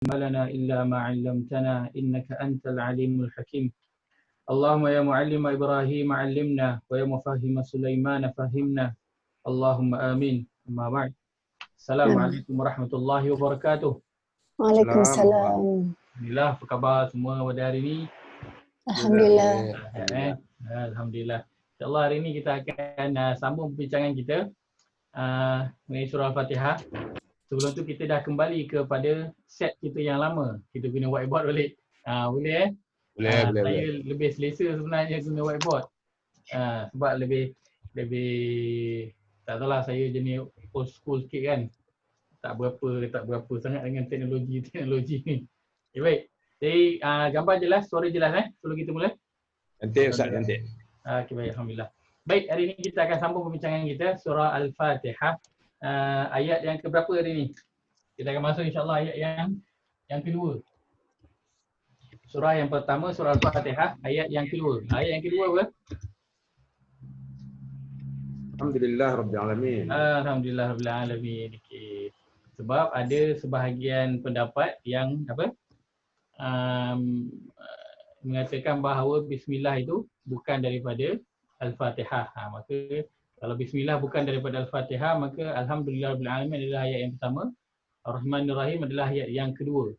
لنا إلا ما علمتنا إنك أنت العليم الحكيم. اللهم يا معلم إبراهيم علمنا ويا مفهم سليمان فهمنا. اللهم آمين. أما بعد. السلام عليكم warahmatullahi wabarakatuh. Waalaikumsalam. Alhamdulillah, apa khabar semua pada hari ini? Alhamdulillah. Alhamdulillah. InsyaAllah hari ini kita akan sambung perbincangan kita mengenai surah Al-Fatihah. Sebelum tu kita dah kembali kepada set kita yang lama. Kita guna whiteboard balik. Boleh Boleh. Saya lebih selesa sebenarnya guna whiteboard. Sebab lebih tak tahulah, saya jenis old school sikit kan. Tak berapa sangat dengan teknologi ni. Okay, baik. Jadi gambar jelas, suara jelas sebelum kita mula. Nanti Ustaz, nanti. Okay, baik, alhamdulillah. Baik, hari ini kita akan sambung perbincangan kita surah Al-Fatihah. Ayat yang keberapa hari ini? Kita akan masuk insya-Allah ayat yang kedua. Surah yang pertama, surah Al-Fatihah, ayat yang kedua. Ayat yang kedua apa? Alhamdulillah Rabbil Alamin. Alhamdulillah Rabbil Alamin. Okay. Sebab ada sebahagian pendapat yang mengatakan bahawa Bismillah itu bukan daripada Al-Fatihah. Maka kalau Bismillah bukan daripada Al-Fatihah, maka Alhamdulillah Rabbil Alamin adalah ayat yang pertama. Ar-Rahmanir Rahim adalah ayat yang kedua.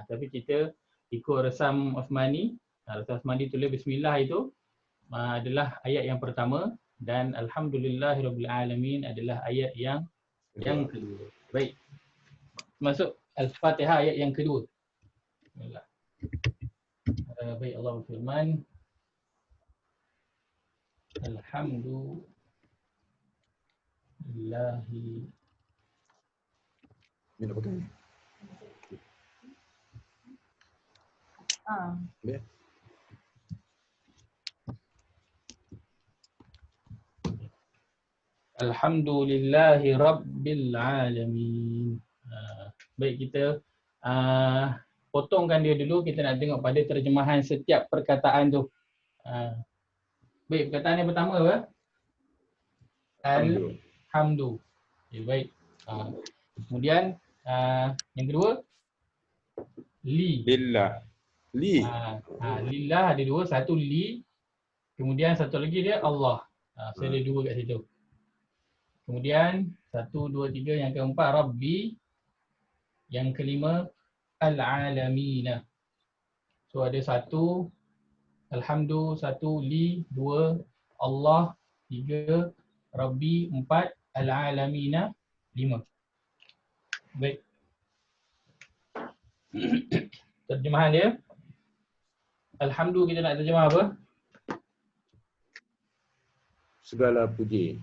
Tapi kita ikut resam Osmani. Resam Osmani tulis Bismillah itu adalah ayat yang pertama dan Alhamdulillah Rabbil Alamin adalah ayat yang kedua. Baik. Masuk Al-Fatihah ayat yang kedua. Bismillah. Baik, Allah berfirman. Alhamdulillahi. Minta pakai ni. Boleh. Alhamdulillahi Rabbil Alamin. Baik, kita potongkan dia dulu. Kita nak tengok pada terjemahan setiap perkataan tu. Baik, perkataan yang pertama apa? Alhamdu. Okay, baik. Kemudian yang kedua, Lillah. Lillah ada dua. Satu li. Kemudian satu lagi dia Allah. Saya ada dua kat situ. Kemudian 1, 2, 3, yang keempat Rabbi. Yang kelima Al-Alamina. So ada satu Alhamdu, satu li, dua Allah, tiga Rabbi, empat Al-Alamina, lima. Baik. Terjemahan dia. Alhamdu kita nak terjemah apa? Segala puji.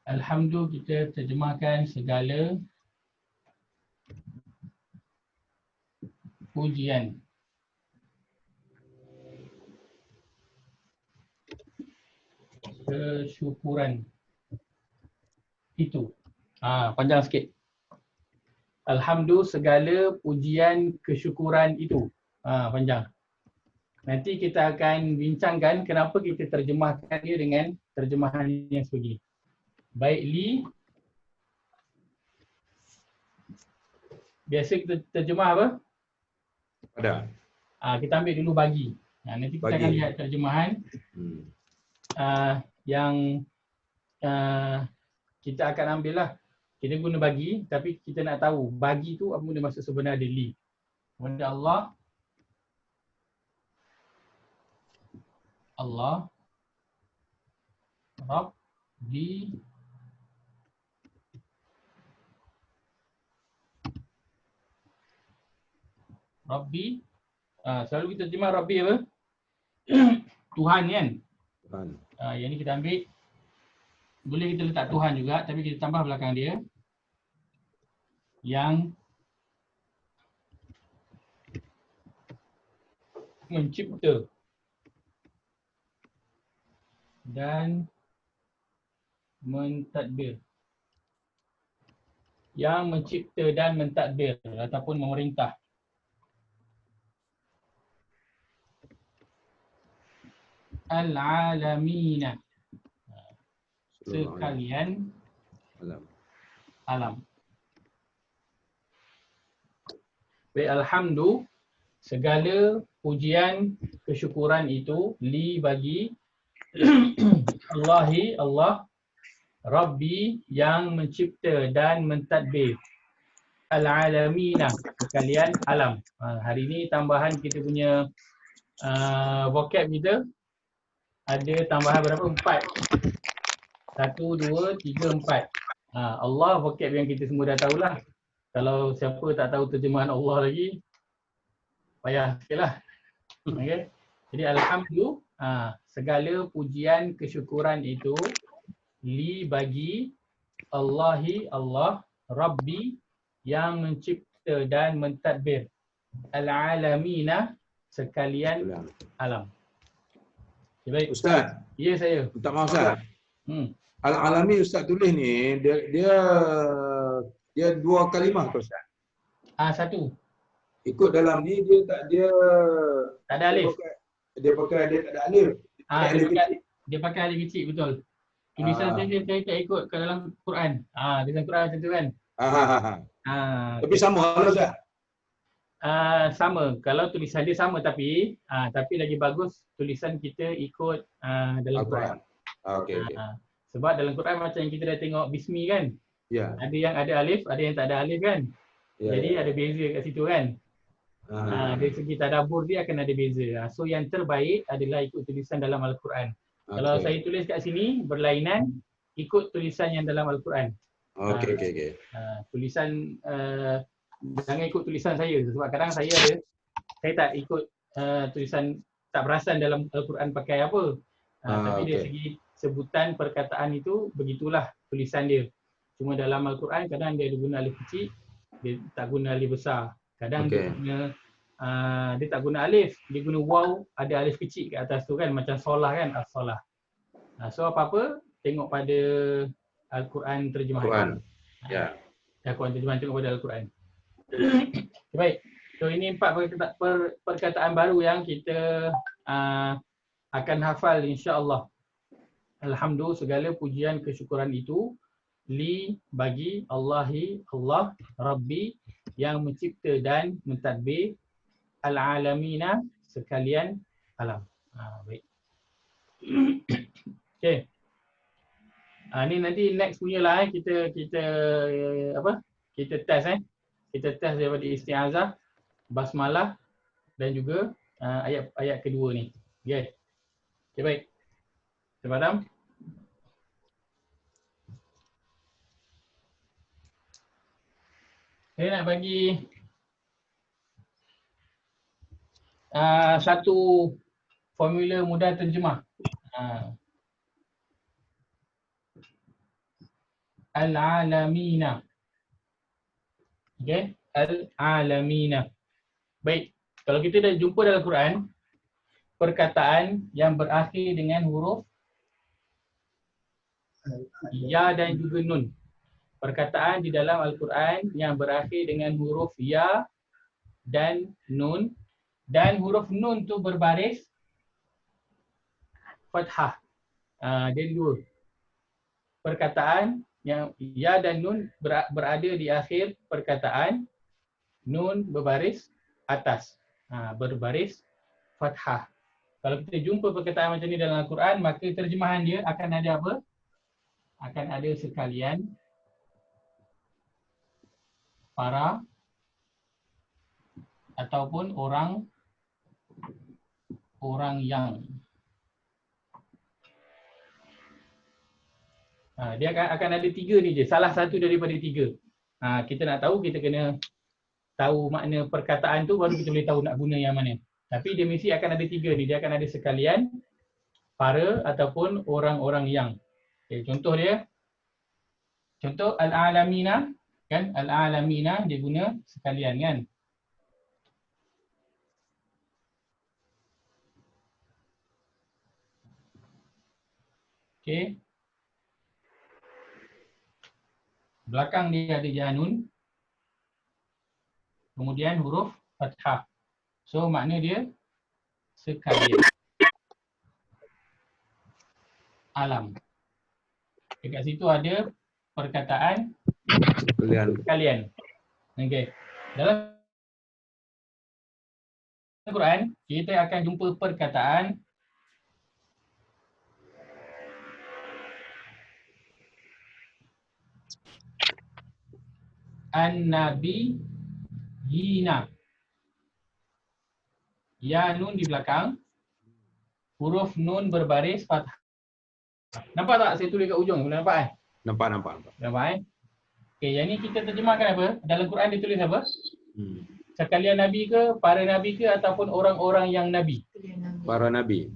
Alhamdu kita terjemahkan segala pujian. Kesyukuran itu. Panjang sikit. Alhamdu segala pujian kesyukuran itu. Panjang. Nanti kita akan bincangkan kenapa kita terjemahkan dia dengan terjemahan yang sebegini. Baik, li. Biasa kita terjemah apa? Ada. Kita ambil dulu bagi. Nanti kita akan lihat terjemahan yang kita akan ambil lah. Kita guna bagi, tapi kita nak tahu bagi tu apa benda maksud sebenar dia li. Kemudian Allah Rabbi Rabbi, selalu kita terjemah Rabbi apa? Tuhan kan? Tuhan. Yang ni kita ambil, boleh kita letak Tuhan juga, tapi kita tambah belakang dia. Yang mencipta dan mentadbir. Yang mencipta dan mentadbir ataupun memerintah. al-alamina. Seluruh alam. Sekalian Alam. alam. Baik, alhamdu, segala pujian kesyukuran itu li bagi Allahi Allah Rabbi yang mencipta dan mentadbir al-alamina, sekalian alam. Hari ini tambahan kita punya vocab kita ada tambahan berapa? 4. 1, 2, 3, 4. Allah vocab yang kita semua dah tahulah. Kalau siapa tak tahu terjemahan Allah lagi, payah sikitlah. Okey. Jadi alhamdulillah, segala pujian kesyukuran itu li bagi Allahi Allah Rabbi yang mencipta dan mentadbir al-alamina, sekalian Alam. alam. Okay, baik. Ustaz, Ya, saya. minta maaf Ustaz. Al-alami Ustaz tulis ni, dia dua kalimah tu Ustaz. Satu. Ikut dalam ni dia Tak ada alif. Dia tak ada alif. Dia pakai alif kecil, betul. Tulisan saya tak ikut ke dalam Quran. Tulisan Quran macam tu kan. Tapi sama lah Ustaz. Sama. Kalau tulisan dia sama tapi lagi bagus tulisan kita ikut dalam Quran. Okey. Sebab dalam Quran macam yang kita dah tengok Bismi kan. Ya. Ada yang ada alif, ada yang tak ada alif kan. Ya. Jadi ada beza kat situ kan. Dari segi tadabbur dia akan ada beza. So yang terbaik adalah ikut tulisan dalam Al-Quran. Kalau saya tulis kat sini berlainan, ikut tulisan yang dalam Al-Quran. Okey. Tulisan jangan ikut tulisan saya sebab kadang saya tak ikut tulisan, tak perasan dalam Al-Quran pakai apa. Tapi dari segi sebutan perkataan itu begitulah tulisan dia. Cuma dalam Al-Quran kadang dia ada guna alif kecil, dia tak guna alif besar. Kadang dia guna dia tak guna alif, dia guna waw, ada alif kecil kat atas tu kan, macam solah kan, as-solah. So apa-apa tengok pada Al-Quran terjemahan. Quran. Ya. Al-Quran terjemahan, tengok pada Al-Quran. Baik. So ini 4 perkataan baru yang kita akan hafal insya-Allah. Alhamdulillah, segala pujian kesyukuran itu li bagi Allahi Allah Rabbi yang mencipta dan mentadbir al-alamina, sekalian alam. Baik. Okey. Ni nanti next punya lah kita test Kita test daripada isti'azah, basmalah dan juga ayat kedua ni. Okey. Okey, baik. Kita faham? Saya nak bagi satu formula mudah terjemah. Al-alamina. Okey, al-alamina. Baik, kalau kita dah jumpa dalam Quran perkataan yang berakhir dengan huruf ya dan juga nun. Perkataan di dalam Al-Quran yang berakhir dengan huruf ya dan nun, dan huruf nun tu berbaris fathah. Dia dua. Perkataan yang ya dan nun berada di akhir perkataan, nun berbaris atas, berbaris fathah. Kalau kita jumpa perkataan macam ni dalam Al-Quran, maka terjemahan dia akan ada apa? Akan ada sekalian para ataupun orang yang. Dia akan ada 3 ni je, salah satu daripada 3. Kita nak tahu, kita kena tahu makna perkataan tu baru kita boleh tahu nak guna yang mana. Tapi dia mesti akan ada 3 ni, dia akan ada sekalian, para ataupun orang-orang yang. Okay, contoh dia, contoh al-alamina kan, al-alamina dia guna sekalian kan. Okey. Belakang dia ada janun. Kemudian huruf fathah. So makna dia sekalian. alam. Dekat situ ada perkataan kalian. Okey. Dalam Al-Quran, kita akan jumpa perkataan An-Nabiyina. Ya nun di belakang, huruf nun berbaris fathah. Nampak tak saya tulis kat ujung? Boleh nampak kan? Nampak. Nampak. Okey, yang ni kita terjemahkan apa? Dalam Quran dia tulis apa? Sekalian Nabi ke, para Nabi ke, ataupun orang-orang yang Nabi? Para Nabi.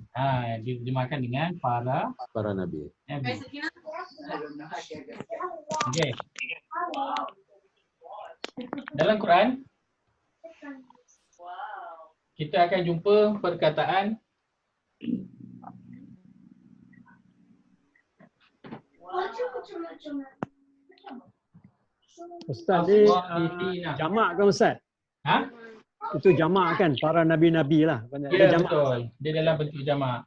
Diterjemahkan dengan para Nabi. Okey. Dalam Quran, kita akan jumpa perkataan Ustaz ni As-Salihina. jamak kan Ustaz? Ha? Itu jamak kan, para nabi-nabi lah. Banyak Ya, jamak. betul. Dia dalam bentuk jamak.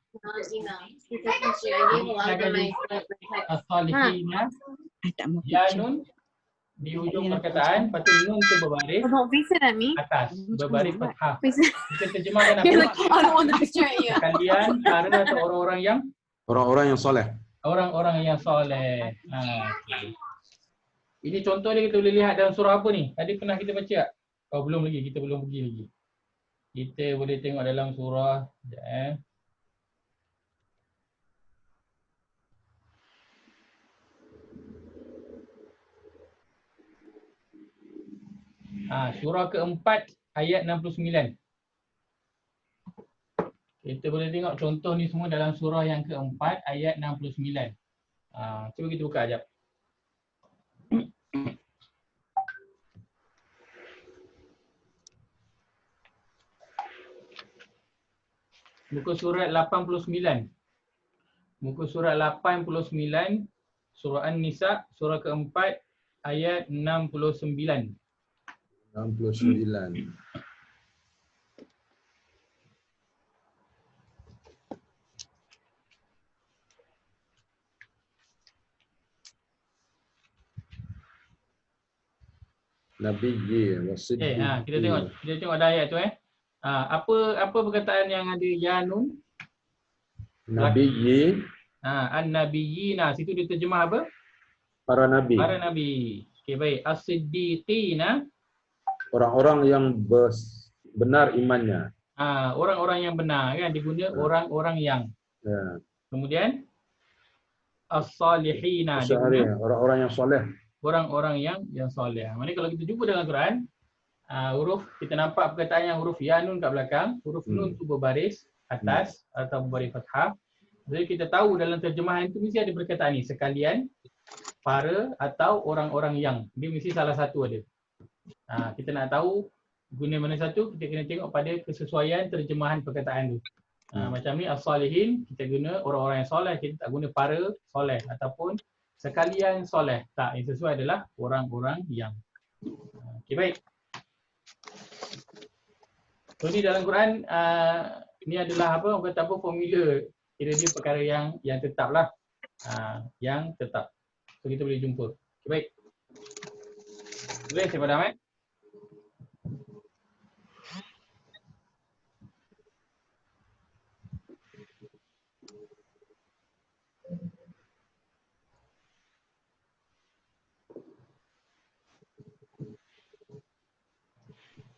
As-Salihina. Ya nun di ujung perkataan, lepas tu nun tu berbaris atas, berbaris fathah. Kita terjemahkan apa? Kalian, para atau Orang-orang yang soleh. orang-orang yang soleh. Okay. Ini contoh dia kita boleh lihat dalam surah apa ni? Tadi pernah kita baca tak? Oh, belum lagi, kita belum pergi lagi. Kita boleh tengok dalam surah. Sekejap, surah keempat ayat 69. Kita boleh tengok contoh ni semua dalam surah yang keempat ayat 69. Cuba kita buka sekejap. Muka surat 89. Muka surat 89, surah An-Nisa, surah keempat ayat 69. 69. Nabiyyi wa siddiqin. Kita tengok ada ayat tu apa perkataan yang ada ya nun? Nabiyyi. An-Nabiyina. Situ dia terjemah apa? Para nabi. Para nabi. Okey, baik. As-Siddiqina. Orang-orang yang benar imannya. Orang-orang yang benar kan, diguna orang-orang yang. Ya. Kemudian As-Salihina, diguna orang-orang yang soleh. Orang-orang yang soleh. Maksudnya kalau kita jumpa dalam Quran, huruf, kita nampak perkataan yang huruf ya nun kat belakang, huruf nun tu berbaris atas atau berbaris fathah. Jadi kita tahu dalam terjemahan itu mesti ada perkataan ni, sekalian, para atau orang-orang yang. Dia mesti salah satu ada. Kita nak tahu guna mana satu, kita kena tengok pada kesesuaian terjemahan perkataan tu. Macam ni as-salihin, kita guna orang-orang yang soleh, kita tak guna para soleh ataupun sekalian soleh. Tak, yang sesuai adalah orang-orang yang. Okey, baik. So ni dalam Quran, ni adalah apa, orang kata apa, formula. Kira dia perkara yang tetap lah. Yang tetap. So kita boleh jumpa. Okay, baik. Boleh saya pada Ahmad?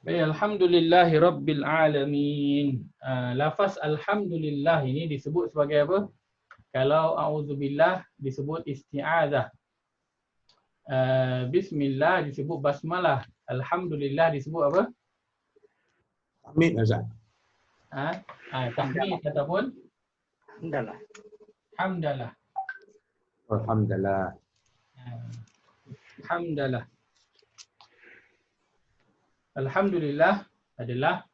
Baik, alhamdulillahi rabbil alamin. Lafaz alhamdulillah ini disebut sebagai apa? Kalau auzubillah disebut isti'adzah. Bismillah disebut basmalah. Alhamdulillah disebut apa? Tahmid Azan. Tahmid ataupun Hamdalah. hamdalah. Alhamdulillah. Hamdalah. Alhamdulillah adalah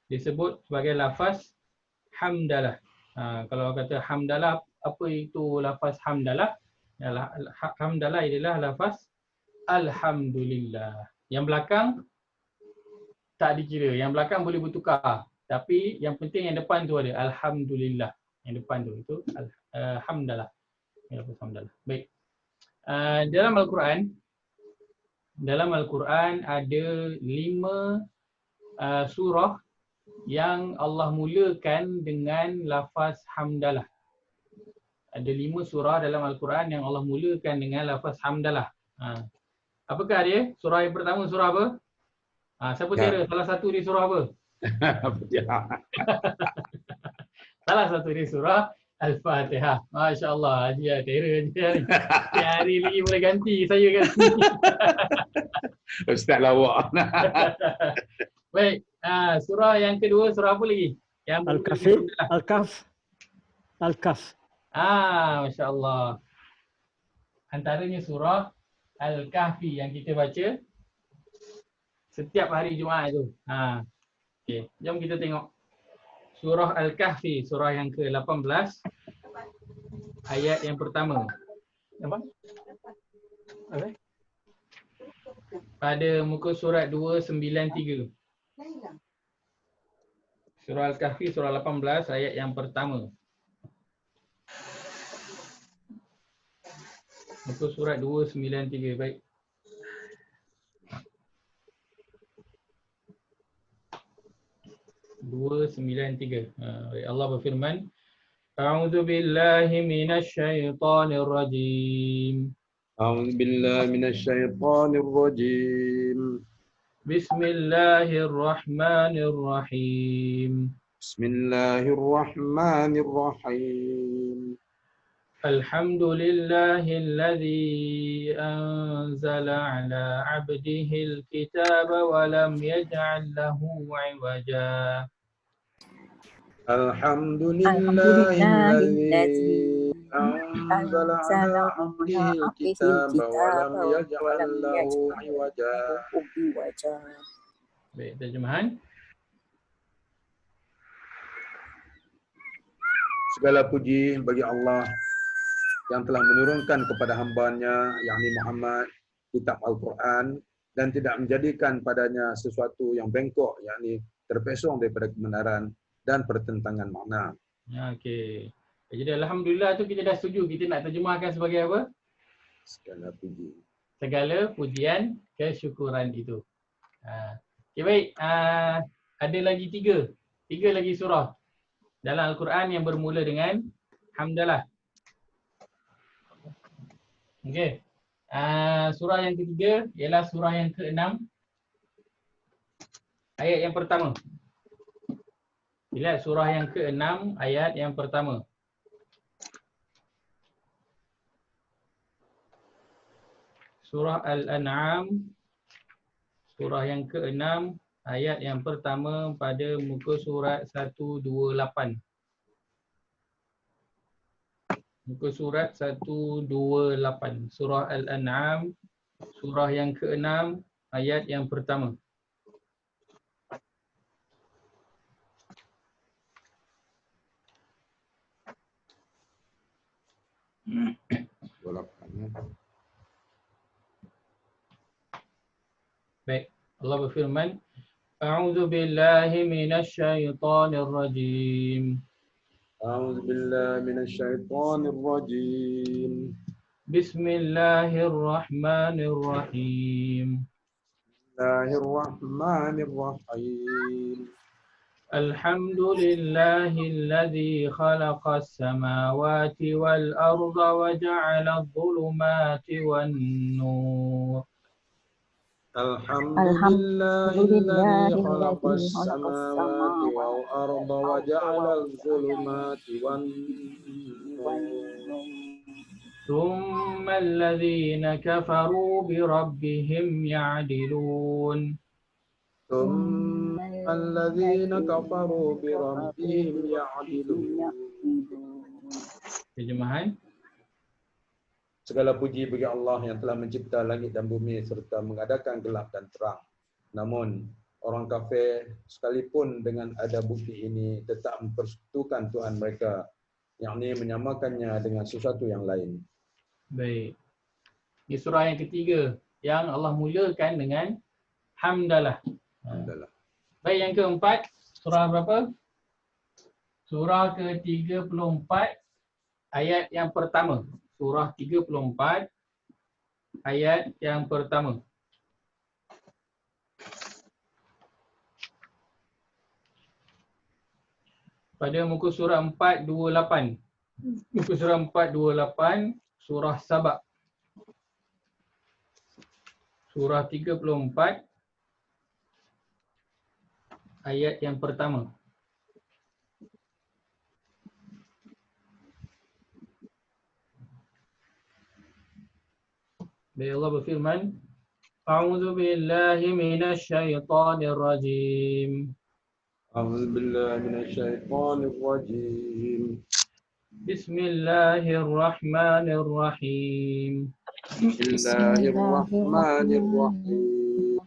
disebut sebagai lafaz hamdalah. Kalau kata hamdalah, apa itu lafaz hamdalah? Hamdalah adalah lafaz alhamdulillah. Yang belakang tak dikira. Yang belakang boleh bertukar. Tapi yang penting yang depan tu ada alhamdulillah. Yang depan tu itu hamdalah. Lafaz hamdalah. Baik. Dalam Al-Quran ada 5 surah yang Allah mulakan dengan lafaz hamdalah. Ada 5 surah dalam Al-Quran yang Allah mulakan dengan lafaz hamdalah. Apakah dia? Surah yang pertama surah apa? Siapa tera? Salah satu di surah apa? Salah satu di surah Al-Fatihah. Masya Allah, dia tera je hari. Hari lagi boleh ganti saya kan. Ustaz lawak. Baik, surah yang kedua surah apa lagi? Yang Al-Kahf. Masya Allah. Antaranya surah Al-Kahfi yang kita baca setiap hari Jumaat tu. Okey, jom kita tengok. Surah Al-Kahfi, surah yang ke-18, ayat yang pertama. Apa? Pada muka surat 293. Surah Al-Kahfi, surah 18, ayat yang pertama. Muka surat 293, baik. Allah berfirman, A'udzu billahi minasy syaithanir rajim. A'udzu billahi minasy syaithanir rajim. Bismillahirrahmanirrahim. Bismillahirrahmanirrahim. Alhamdulillahilladzi anzala ala 'abdihil kitaba wa lam yaj'al lahu 'iwaja. Alhamdulillahilladzi anzala ala 'abdihil kitaba wa lam yaj'al lahu 'iwaja. Baik, terjemahan. Segala puji bagi Allah yang telah menurunkan kepada hamba-Nya, yakni Muhammad, kitab Al-Quran dan tidak menjadikan padanya sesuatu yang bengkok, yakni terpesong daripada kebenaran dan pertentangan makna. Okey. Jadi alhamdulillah tu kita dah setuju. Kita nak terjemahkan sebagai apa? Segala puji. Segala pujian kesyukuran itu. Okey, baik. Ada lagi 3 lagi surah dalam Al-Quran yang bermula dengan hamdalah. Okey. Surah yang ketiga ialah surah yang ke-6, ayat yang pertama. Lihat surah yang ke-6 ayat yang pertama. Surah Al-An'am, surah yang ke-6 ayat yang pertama pada muka surat 128. Muka surat 128. Surah Al-An'am, surah yang ke-6 ayat yang pertama. Baik, Allah berfirman, A'udzu billahi minasy syaithanir rajim. A'udzu billahi minasy syaithanir rajim. Bismillahirrahmanirrahim. Bismillahirrahmanirrahim. Alhamdulillahilladzi khalaqas samawati wal arda wa ja'ala adh-dhulumati wan nur. Alhamdulillahilladzi khalaqas samawati wal arda wa ja'ala adh-dhulumati wan nur. Thumma alladhina kafaru bi rabbihim ya'dilun. Thumma alladhina kafaru bi rabbihim ya'dilun. Terjemahan. Segala puji bagi Allah yang telah mencipta langit dan bumi serta mengadakan gelap dan terang. Namun, orang kafir sekalipun dengan ada bukti ini tetap mempersekutukan Tuhan mereka, yakni menyamakannya dengan sesuatu yang lain. Baik. Ini surah yang ketiga yang Allah mulakan dengan hamdalah. Alhamdulillah. Baik, yang keempat, surah berapa? Surah ke-34 ayat yang pertama. Surah 34 ayat yang pertama. Pada muka surah 428. Muka surah 428, surah Sabah. Surah 34 ayat yang pertama. Allah berfirman, A'udzu billahi minasy syaithanir rajim. أعوذ بالله من الشيطان الرجيم. Bismillahirrahmanirrahim. بسم الله الرحمن الرحيم.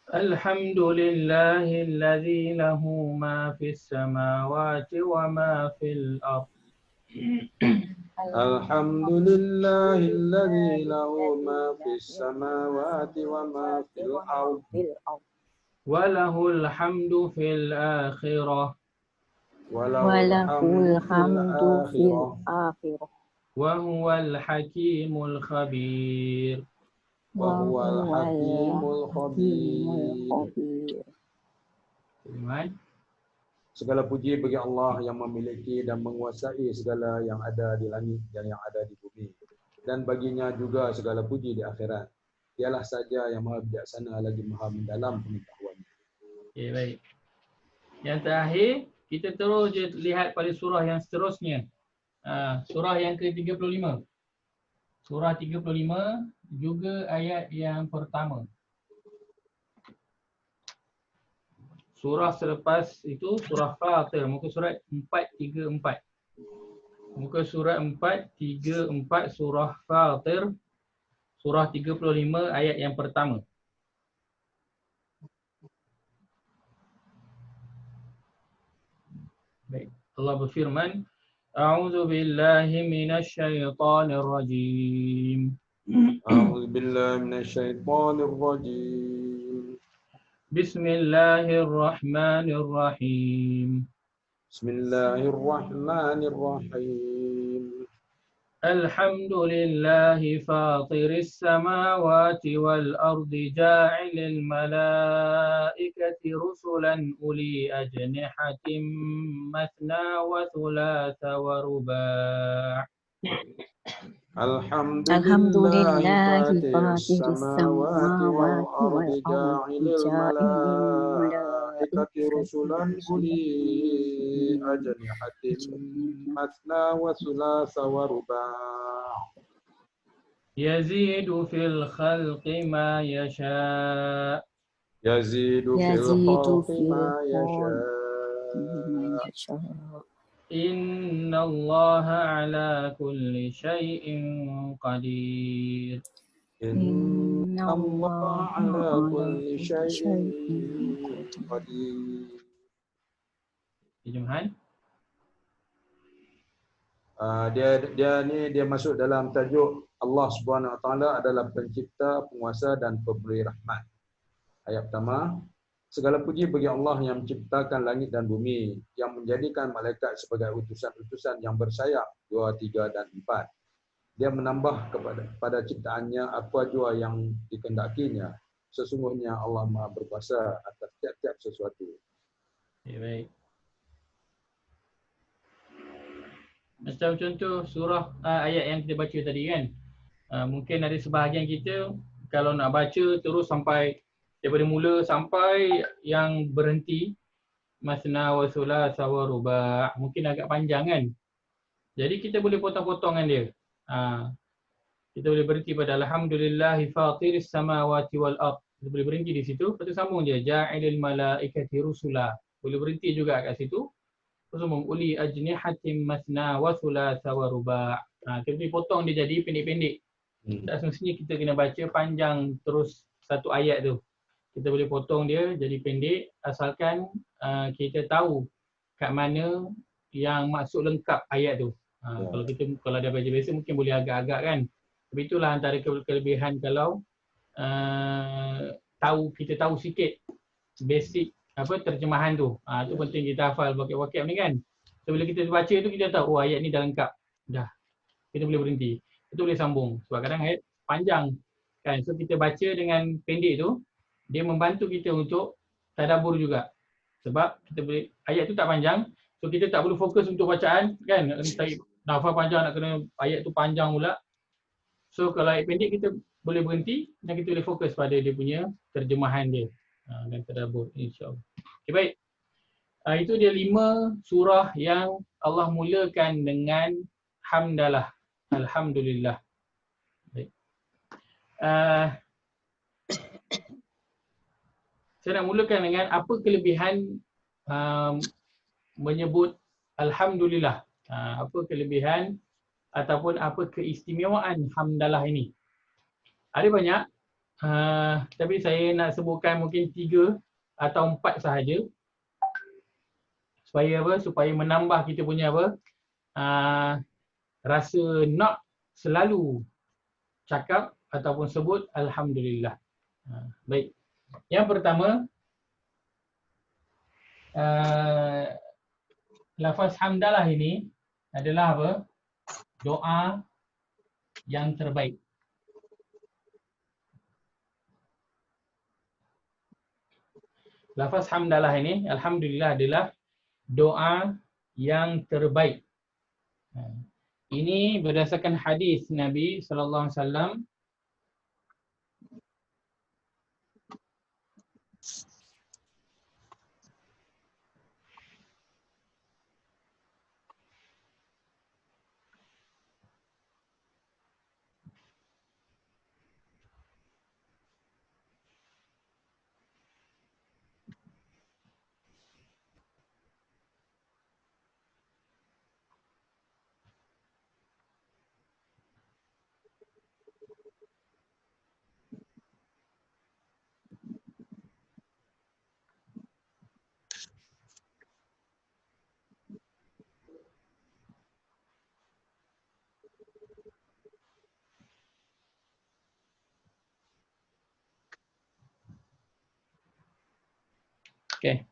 Alhamdulillahilladzi lahu ma fis samawati wa ma fil ardh. الحمد لله الذي له ما في السماوات وما في الأرض Walahul hamdu fil akhirah وله Walahul الحمد في hamdu fil الآخرة akhirah wa huwal hakimul khabir. وهو الحكيم hakimul الخبير. khabir. Iman. Segala puji bagi Allah yang memiliki dan menguasai segala yang ada di langit dan yang ada di bumi. Dan baginya juga segala puji di akhirat. Dialah saja yang maha bijaksana lagi maha mendalam pengetahuannya. Okay, baik. Yang terakhir, kita terus je lihat pada surah yang seterusnya. Surah yang ke-35. Surah 35 juga ayat yang pertama. Surah selepas itu surah Fatir, muka surat 434. Muka surat 434 surah Fatir, surah 35 ayat yang pertama. Baik. Allah berfirman, A'udzu billahi minasy syaithanir rajim. أعوذ بالله من الشيطان الرجيم. Bismillahirrahmanirrahim. بسم الله الرحمن الرحيم. Alhamdulillahi fatiris samawati wal ardi ja'ilil malaikati rusulan uli ajnihatin mathna wa thulatha wa ruba'. الحمد الحمد لله لله فاطر فاطر السماوات السماوات والأرض جاعل والأرض جاعل الملائكة رسلا أولي أجنحة مثنى وثلاث ورباع يزيد في الخلق ما يشاء يزيد في يزيد الخلق في ما الخلق يشاء ما يشاء إن الله على كل شيء قدير. إن الله الله على على كل كل شيء شيء قدير. Terjemahan. Dia masuk dalam tajuk Allah Subhanahu Wa Taala adalah pencipta, penguasa dan pemberi rahmat. Ayat pertama, segala puji bagi Allah yang menciptakan langit dan bumi, yang menjadikan malaikat sebagai utusan-utusan yang bersayap 2, 3 dan 4. Dia menambah pada ciptaannya apa jua yang dikehendakinya. Sesungguhnya Allah Maha berkuasa atas tiap-tiap sesuatu. Okay, baik. Macam contoh surah ayat yang kita baca tadi kan. Mungkin ada sebahagian kita kalau nak baca terus sampai daripada mula sampai yang berhenti masna wa thulatha wa ruba', mungkin agak panjang kan. Jadi kita boleh potong-potongan dia. Kita boleh berhenti pada alhamdulillahi fatiris samawati wal ard. Kita boleh berhenti di situ, lepas tu sambung je ja'ilil malaikati rusula. Boleh berhenti juga kat situ. Terus uli ajnihatin masna wa thulatha wa ruba'. Kita boleh potong dia jadi pendek-pendek. Tak semestinya kita kena baca panjang terus satu ayat tu. Kita boleh potong dia jadi pendek asalkan kita tahu kat mana yang maksud lengkap ayat tu. Kalau dah baca biasa mungkin boleh agak-agak kan. Tapi itulah antara kelebihan kalau kita tahu sikit basic terjemahan tu. Tu penting kita hafal vocab-vocab ni kan. So bila kita baca tu kita tahu ayat ni dah lengkap. dah. Kita boleh berhenti. Kita boleh sambung. Sebab kadang ayat panjang kan. So kita baca dengan pendek tu, dia membantu kita untuk tadabbur juga. Sebab kita boleh, ayat tu tak panjang, so kita tak perlu fokus untuk bacaan kan. Nak kena tarik nafas panjang, nak kena ayat tu panjang pula. So kalau ayat pendek kita boleh berhenti dan kita boleh fokus pada dia punya terjemahan dia dan tadabbur, insya-Allah. Okay, baik. Itu dia 5 surah yang Allah mulakan dengan hamdalah. Alhamdulillah. Baik. Saya nak mulakan dengan apa kelebihan menyebut Alhamdulillah. Apa kelebihan ataupun apa keistimewaan hamdalah ini. Ada banyak, tapi saya nak sebutkan mungkin 3 atau 4 sahaja. Supaya apa? Supaya menambah kita punya apa? Rasa nak selalu cakap ataupun sebut Alhamdulillah. Baik. Yang pertama, lafaz hamdalah ini adalah apa? Doa yang terbaik. Lafaz hamdalah ini, Alhamdulillah, adalah doa yang terbaik. Ini berdasarkan hadis Nabi SAW. Okay.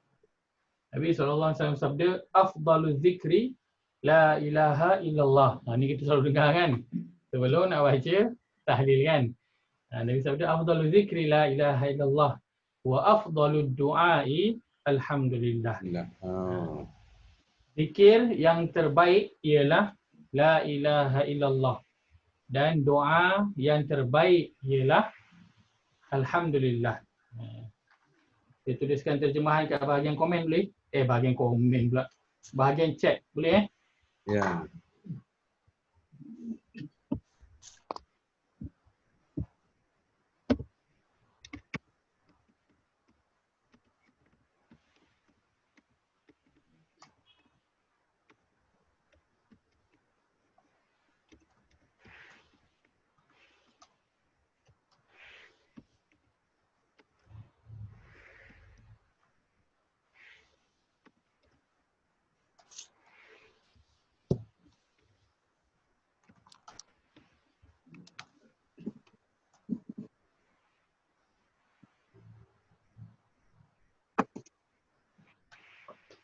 Nabi SAW sabda, afdalu zikri la ilaha illallah. Ni kita selalu dengar kan. Sebelum nak baca tahlil kan. Nabi sabda, afdalu zikri la ilaha illallah. Wa afdalu du'ai alhamdulillah. Zikir yang terbaik ialah la ilaha illallah. Dan doa yang terbaik ialah alhamdulillah. Saya tuliskan terjemahan kat bahagian komen boleh? Bahagian komen pula. Bahagian chat boleh Ya.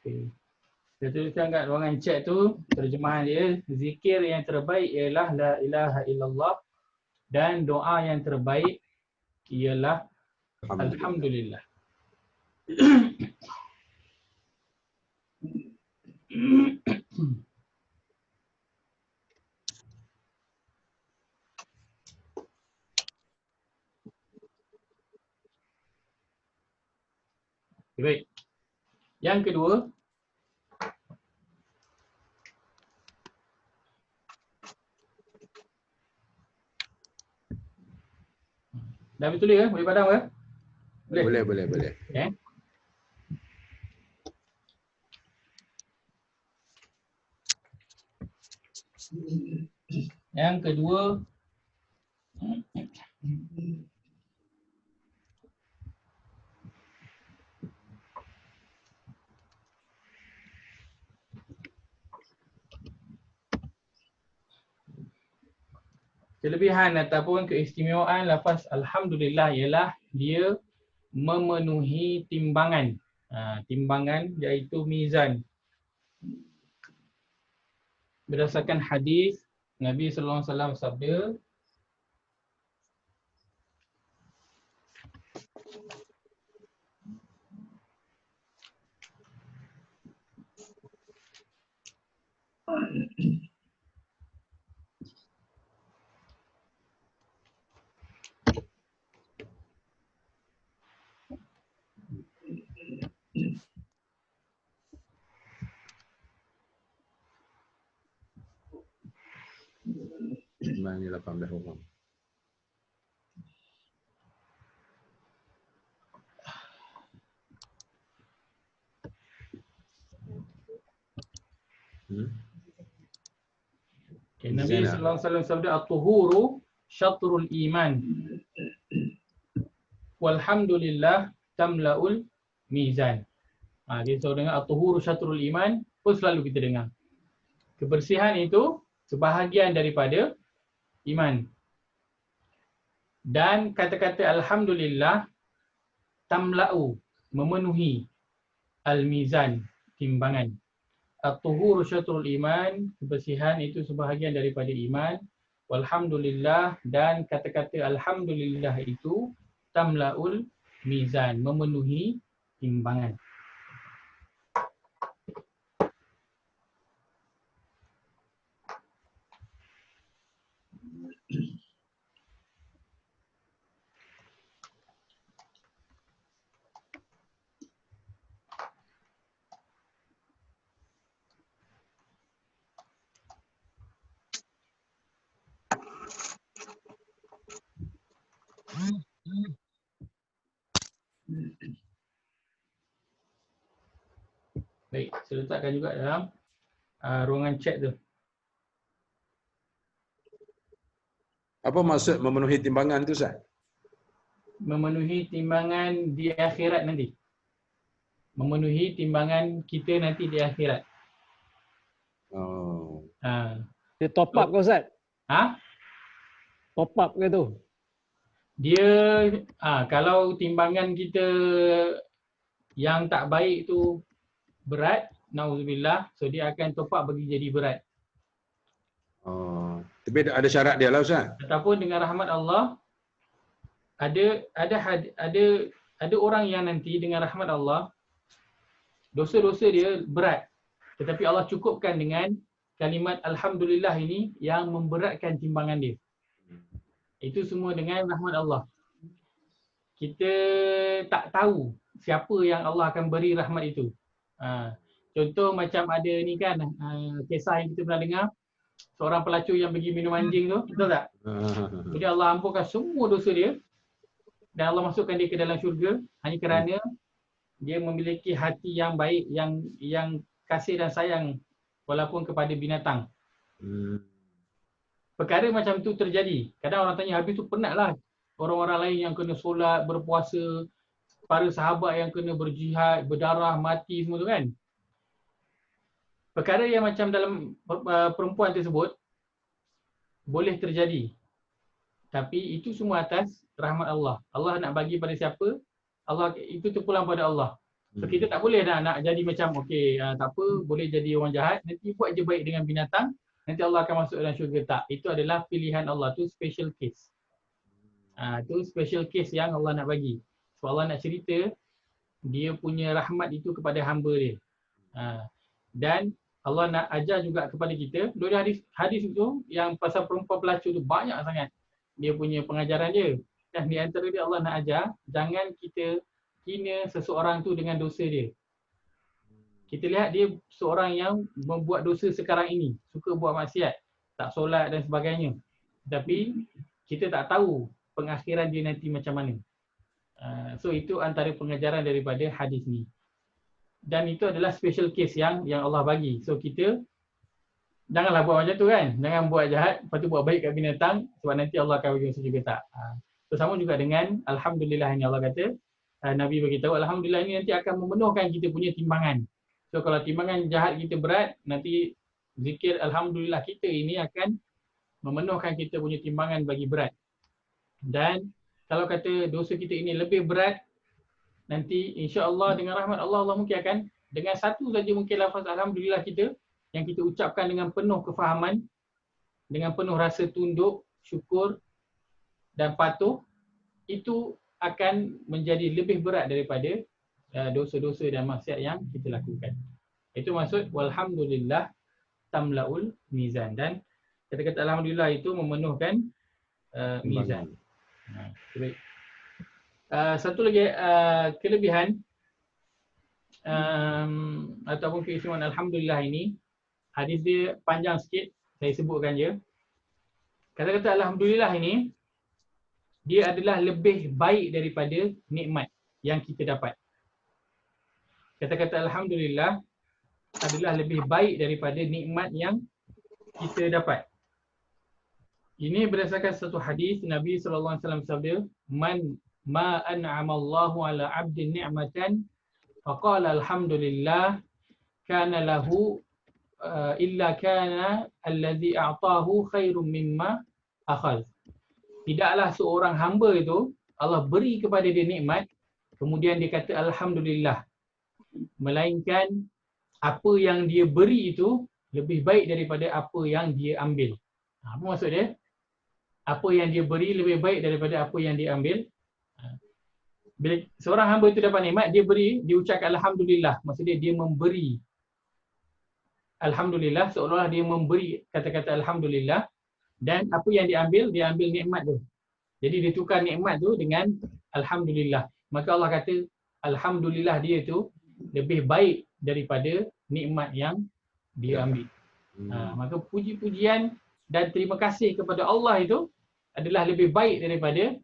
Okay. Saya tuliskan kat ruangan chat tu, terjemahan dia, zikir yang terbaik ialah la ilaha illallah dan doa yang terbaik ialah alhamdulillah. Baik. Yang kedua, dah betul ke? Boleh padam ke? Boleh. Okay. Yang kedua, kelebihan ataupun keistimewaan lafaz alhamdulillah ialah dia memenuhi timbangan. Timbangan iaitu mizan. Berdasarkan hadis Nabi sallallahu alaihi wasallam sabda, Iman ni 18 orang. okay, Nabi sallallahu alaihi wasallam sabda at-tuhuru syatrul iman. Walhamdulillah tamlaul mizan. Dia selalu dengar at-tuhuru syatrul iman, pun selalu kita dengar. Kebersihan itu sebahagian daripada iman. Dan kata-kata alhamdulillah tamla'u, memenuhi al-mizan, timbangan. At-tuhuru syatrul iman, kebersihan itu sebahagian daripada iman. Walhamdulillah, dan kata-kata alhamdulillah itu tamla'ul mizan, memenuhi timbangan. Baik, saya letakkan juga dalam ruangan chat tu. Apa maksud memenuhi timbangan tu, Ustaz? Memenuhi timbangan di akhirat nanti. Memenuhi timbangan kita nanti di akhirat. Oh. Dia top up ke Ustaz? Top up ke tu? Dia kalau timbangan kita yang tak baik tu berat, nauzubillah, so dia akan top up bagi jadi berat. Oh. Tapi ada syarat dia lah, Ustaz. Ataupun dengan rahmat Allah, ada orang yang nanti dengan rahmat Allah dosa-dosa dia berat, tetapi Allah cukupkan dengan kalimat alhamdulillah ini yang memberatkan timbangan dia. Itu semua dengan rahmat Allah. Kita tak tahu siapa yang Allah akan beri rahmat itu. Contoh macam ada ni kan, kisah yang kita pernah dengar, seorang pelacur yang pergi minum anjing tu, betul tak? Jadi Allah ampunkan semua dosa dia dan Allah masukkan dia ke dalam syurga hanya kerana dia memiliki hati yang baik, yang kasih dan sayang walaupun kepada binatang. Perkara macam tu terjadi. Kadang orang tanya, habis tu penatlah orang-orang lain yang kena solat, berpuasa, para sahabat yang kena berjihad, berdarah, mati semua tu kan. Perkara yang macam dalam perempuan tersebut boleh terjadi. Tapi itu semua atas rahmat Allah. Allah nak bagi pada siapa, Allah itu terpulang pada Allah. So kita tak boleh nak jadi macam okey, tak apa, boleh jadi orang jahat, nanti buat je baik dengan binatang, nanti Allah akan masuk dalam syurga. Tak, itu adalah pilihan Allah, tu special case. Tu special case yang Allah nak bagi. Sebab Allah nak cerita dia punya rahmat itu kepada hamba dia. Dan Allah nak ajar juga kepada kita, dari hadis itu yang pasal perempuan pelacur tu banyak sangat dia punya pengajaran dia. Dan di antara dia Allah nak ajar, jangan kita hina seseorang tu dengan dosa dia. Kita lihat dia seorang yang membuat dosa sekarang ini, suka buat maksiat, tak solat dan sebagainya. Tapi kita tak tahu pengakhiran dia nanti macam mana. So itu antara pengajaran daripada hadis ni. Dan itu adalah special case yang Allah bagi. So kita janganlah buat macam tu kan. Jangan buat jahat, lepas tu buat baik kat binatang, sebab nanti Allah akan bagi masuk juga. Tak. So sama juga dengan alhamdulillah ini Allah kata, Nabi beritahu alhamdulillah ini nanti akan memenuhkan kita punya timbangan. So kalau timbangan jahat kita berat, nanti zikir alhamdulillah kita ini akan memenuhkan kita punya timbangan bagi berat. Dan kalau kata dosa kita ini lebih berat, nanti insya-Allah dengan rahmat Allah, Allah mungkin akan dengan satu saja mungkin lafaz alhamdulillah kita yang kita ucapkan dengan penuh kefahaman, dengan penuh rasa tunduk, syukur dan patuh, itu akan menjadi lebih berat daripada dosa-dosa dan maksiat yang kita lakukan. Itu maksud walhamdulillah tamlaul mizan, dan kata-kata alhamdulillah itu memenuhkan mizan. Baik. Satu lagi kelebihan ataupun keistimewaan alhamdulillah ini, hadis dia panjang sikit, saya sebutkan je. Kata-kata alhamdulillah ini dia adalah lebih baik daripada nikmat yang kita dapat. Kata-kata alhamdulillah adalah lebih baik daripada nikmat yang kita dapat. Ini berdasarkan satu hadis Nabi sallallahu alaihi wasallam sabda, "Man ma an'ama Allahu 'ala 'abdin ni'matan faqala alhamdulillah kana lahu illa kana allazi a'tahu khairum mimma akhadh." Tidaklah seorang hamba itu Allah beri kepada dia nikmat, kemudian dia kata alhamdulillah, melainkan apa yang dia beri itu lebih baik daripada apa yang dia ambil. Apa maksud dia? Apa yang dia beri lebih baik daripada apa yang dia ambil. Bila seorang hamba itu dapat nikmat, dia beri, dia ucapkan alhamdulillah. Maksudnya dia memberi alhamdulillah, seolah-olah dia memberi kata-kata alhamdulillah, dan apa yang dia ambil nikmat tu. Jadi dia tukar nikmat tu dengan alhamdulillah. Maka Allah kata alhamdulillah dia tu lebih baik daripada nikmat yang dia ambil. Maka puji-pujian dan terima kasih kepada Allah itu adalah lebih baik daripada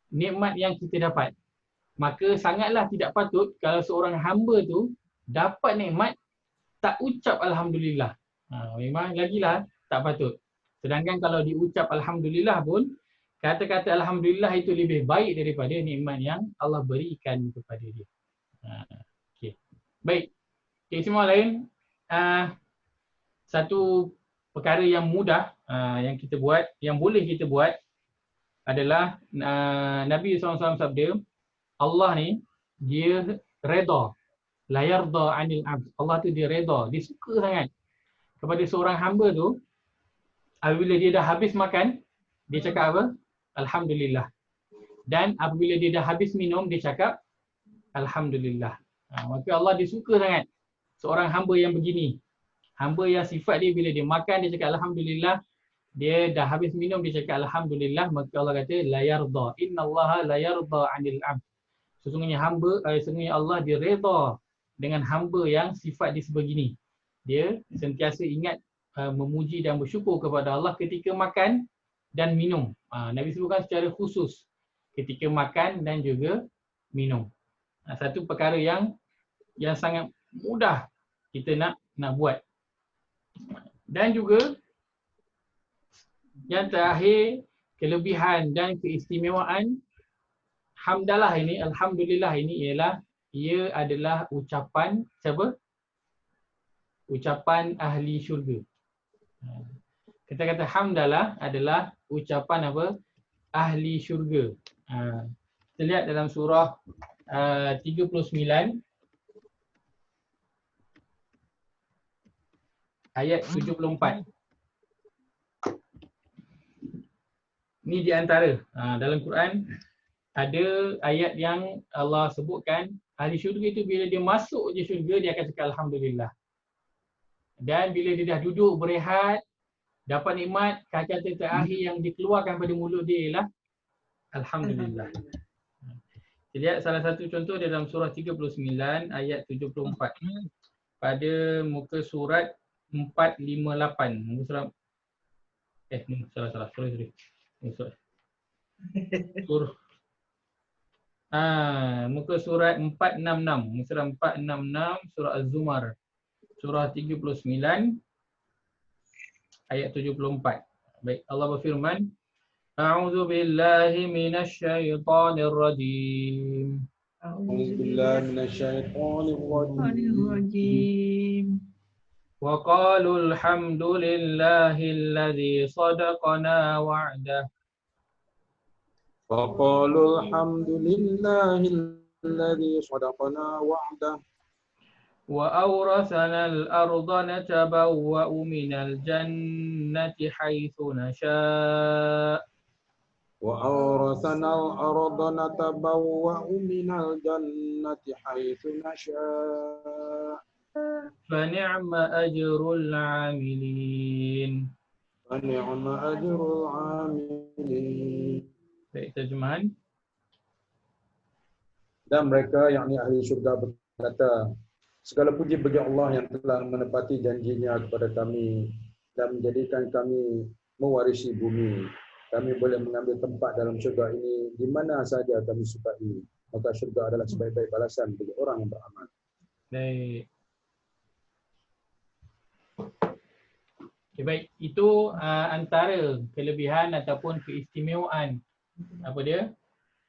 nikmat yang kita dapat. Maka sangatlah tidak patut kalau seorang hamba tu dapat nikmat tak ucap alhamdulillah. Memang lagilah tak patut. Sedangkan kalau diucap alhamdulillah pun, kata-kata alhamdulillah itu lebih baik daripada nikmat yang Allah berikan kepada dia. Okey. Baik. Semua lain, satu perkara yang mudah yang kita buat, yang boleh kita buat adalah Nabi SAW sabda, Allah ni dia redha, la yarda 'anil 'abd. Allah tu dia redha, dia suka sangat kepada seorang hamba tu. Apabila dia dah habis makan, dia cakap apa? Alhamdulillah. Dan apabila dia dah habis minum, dia cakap alhamdulillah. Maka Allah dia suka sangat seorang hamba yang begini. Hamba yang sifat dia bila dia makan dia cakap alhamdulillah, dia dah habis minum dia cakap alhamdulillah, maka Allah kata la yarda. Innallaha la yarda 'anil 'abd. Sesungguhnya sesungguhnya Allah dia redha dengan hamba yang sifat dia sebegini. Dia sentiasa ingat memuji dan bersyukur kepada Allah ketika makan dan minum. Nabi sebutkan secara khusus ketika makan dan juga minum. Satu perkara yang sangat mudah kita nak buat. Dan juga yang terakhir, kelebihan dan keistimewaan hamdalah ini, alhamdulillah ini ialah ia adalah ucapan siapa? Ucapan ahli syurga. Kata-kata hamdalah adalah ucapan apa? Ahli syurga. Kita lihat dalam surah 39 ayat 74. Ini di antara dalam Quran ada ayat yang Allah sebutkan ahli syurga itu bila dia masuk je syurga dia akan cakap alhamdulillah. Dan bila dia dah duduk berehat, dapat nikmat, kata-kata terakhir yang dikeluarkan pada mulut dia ialah alhamdulillah. Kita lihat salah satu contoh dalam surah 39 ayat 74. Pada muka surat 458. Muka surat sorry. Muka surat 466. Muka surat 466 surah Az-Zumar. Surah 39 ayat 74. Baik, Allah berfirman, A'udzu billahi minasy syaithanir rajim. A'udzu billahi minasy syaithanir rajim. Wa qalu alhamdulillahi alladzi sadaqana wa'dah. Wa qalu alhamdulillahi alladzi sadaqana wa'dah. وأورثنا الأرض نتبوأ من الجنة حيث نشاء. وأورثنا الأرض نتبوأ من الجنة حيث نشاء فنعم أجر العاملين. ونعم أجر العاملين. Baik, terjemahan. Dan mereka yakni ahli syurga berkata, segala puji bagi Allah yang telah menepati janjinya kepada kami dan menjadikan kami mewarisi bumi. Kami boleh mengambil tempat dalam syurga ini di mana saja kami sukai. Maka syurga adalah sebaik-baik balasan bagi orang yang beramal. Baik. Okay, baik. Itu antara kelebihan ataupun keistimewaan apa dia?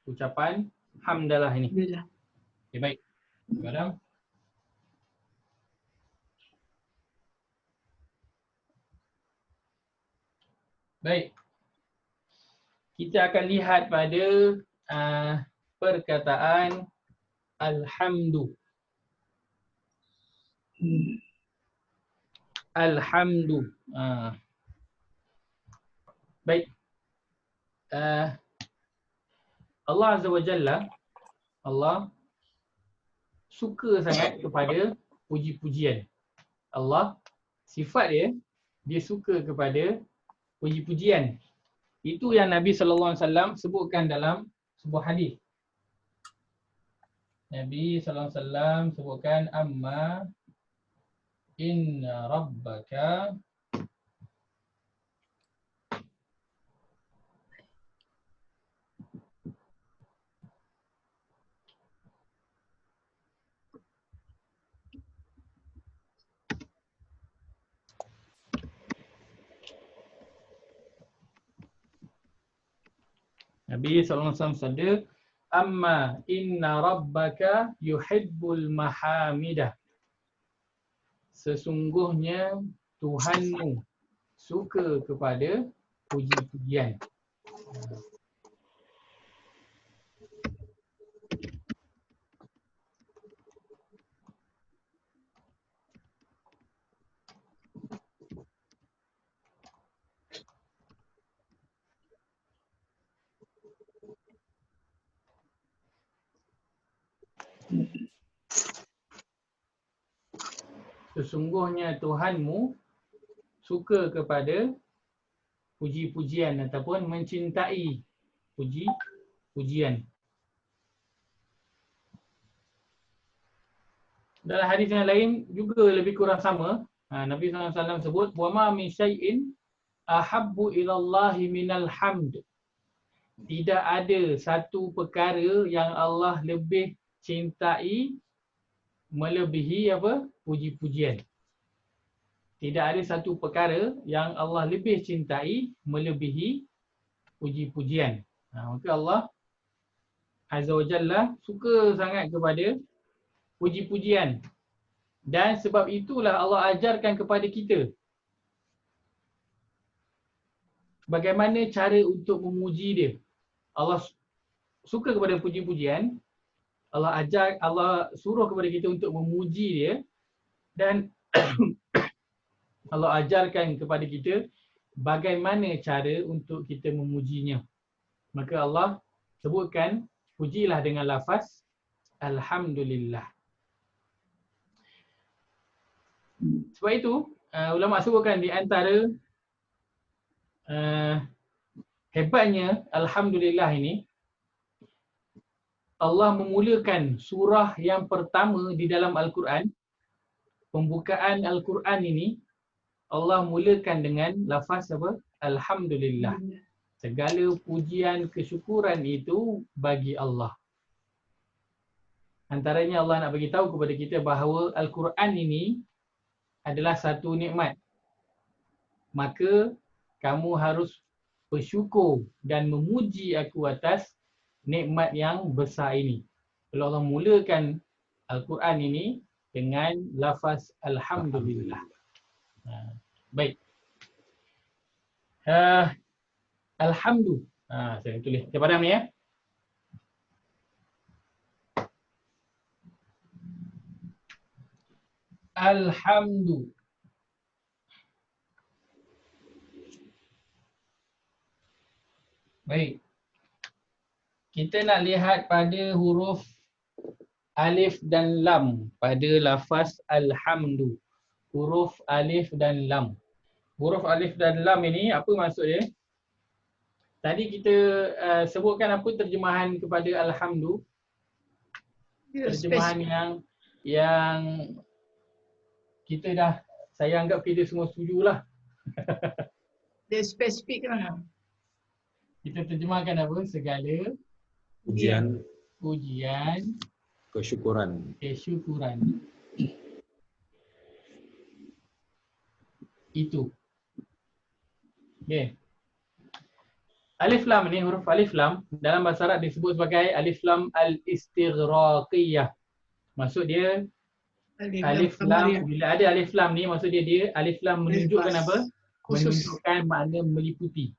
Ucapan hamdalah ini. Okay, baik. Sekarang baik. Kita akan lihat pada perkataan alhamdu. Alhamdu. Baik. Allah Azza wa Jalla, Allah suka sangat kepada puji-pujian. Allah, sifat dia suka kepada puji-pujian. Itu yang Nabi SAW sebutkan dalam sebuah hadis. Nabi SAW sebutkan, amma inna rabbaka Nabi SAW sabda, amma inna rabbaka yuhibbul mahamidah. Sesungguhnya Tuhanmu suka kepada puji-pujian. Sesungguhnya Tuhanmu suka kepada puji-pujian ataupun mencintai puji-pujian. Dalam hadis yang lain juga lebih kurang sama. Nabi SAW sebut, wa ma min syai'in ahabbu ilallahi minal hamd. Tidak ada satu perkara yang Allah lebih cintai melebihi apa? Puji-pujian. Tidak ada satu perkara yang Allah lebih cintai melebihi puji-pujian. Maka Allah Azza wa Jalla suka sangat kepada puji-pujian. Dan sebab itulah Allah ajarkan kepada kita bagaimana cara untuk memuji dia. Allah suka kepada puji-pujian. Allah suruh kepada kita untuk memuji dia, dan Allah ajarkan kepada kita bagaimana cara untuk kita memujinya. Maka Allah sebutkan, pujilah dengan lafaz alhamdulillah. Sebab itu ulama sebutkan di antara hebatnya alhamdulillah ini, Allah memulakan surah yang pertama di dalam Al-Quran. Pembukaan Al-Quran ini Allah mulakan dengan lafaz apa? Alhamdulillah. Segala pujian kesyukuran itu bagi Allah. Antaranya Allah nak bagi tahu kepada kita bahawa Al-Quran ini adalah satu nikmat. Maka kamu harus bersyukur dan memuji aku atas nikmat yang besar ini. Kalau Allah mulakan Al-Quran ini dengan lafaz alhamdulillah. Baik. Alhamdulillah. Saya tulis. Saya padam ni ya. Alhamdu. Baik. Kita nak lihat pada huruf alif dan lam pada lafaz alhamdu. Huruf alif dan lam. Huruf alif dan lam ini apa maksud dia? Tadi kita sebutkan apa terjemahan kepada alhamdu? Terjemahan yang kita dah, saya anggap kita semua setujulah. Dia spesifik lah. Kita terjemahkan apa? Segala Pujian, pujian, kesyukuran. kesyukuran. Itu. Okey. Alif lam ni, huruf alif lam dalam bahasa Arab disebut sebagai alif lam al-istighraqiyah. Maksud dia alif lam, bila ada alif lam ni maksud dia alif lam menunjukkan apa? Khusus. Menunjukkan makna meliputi.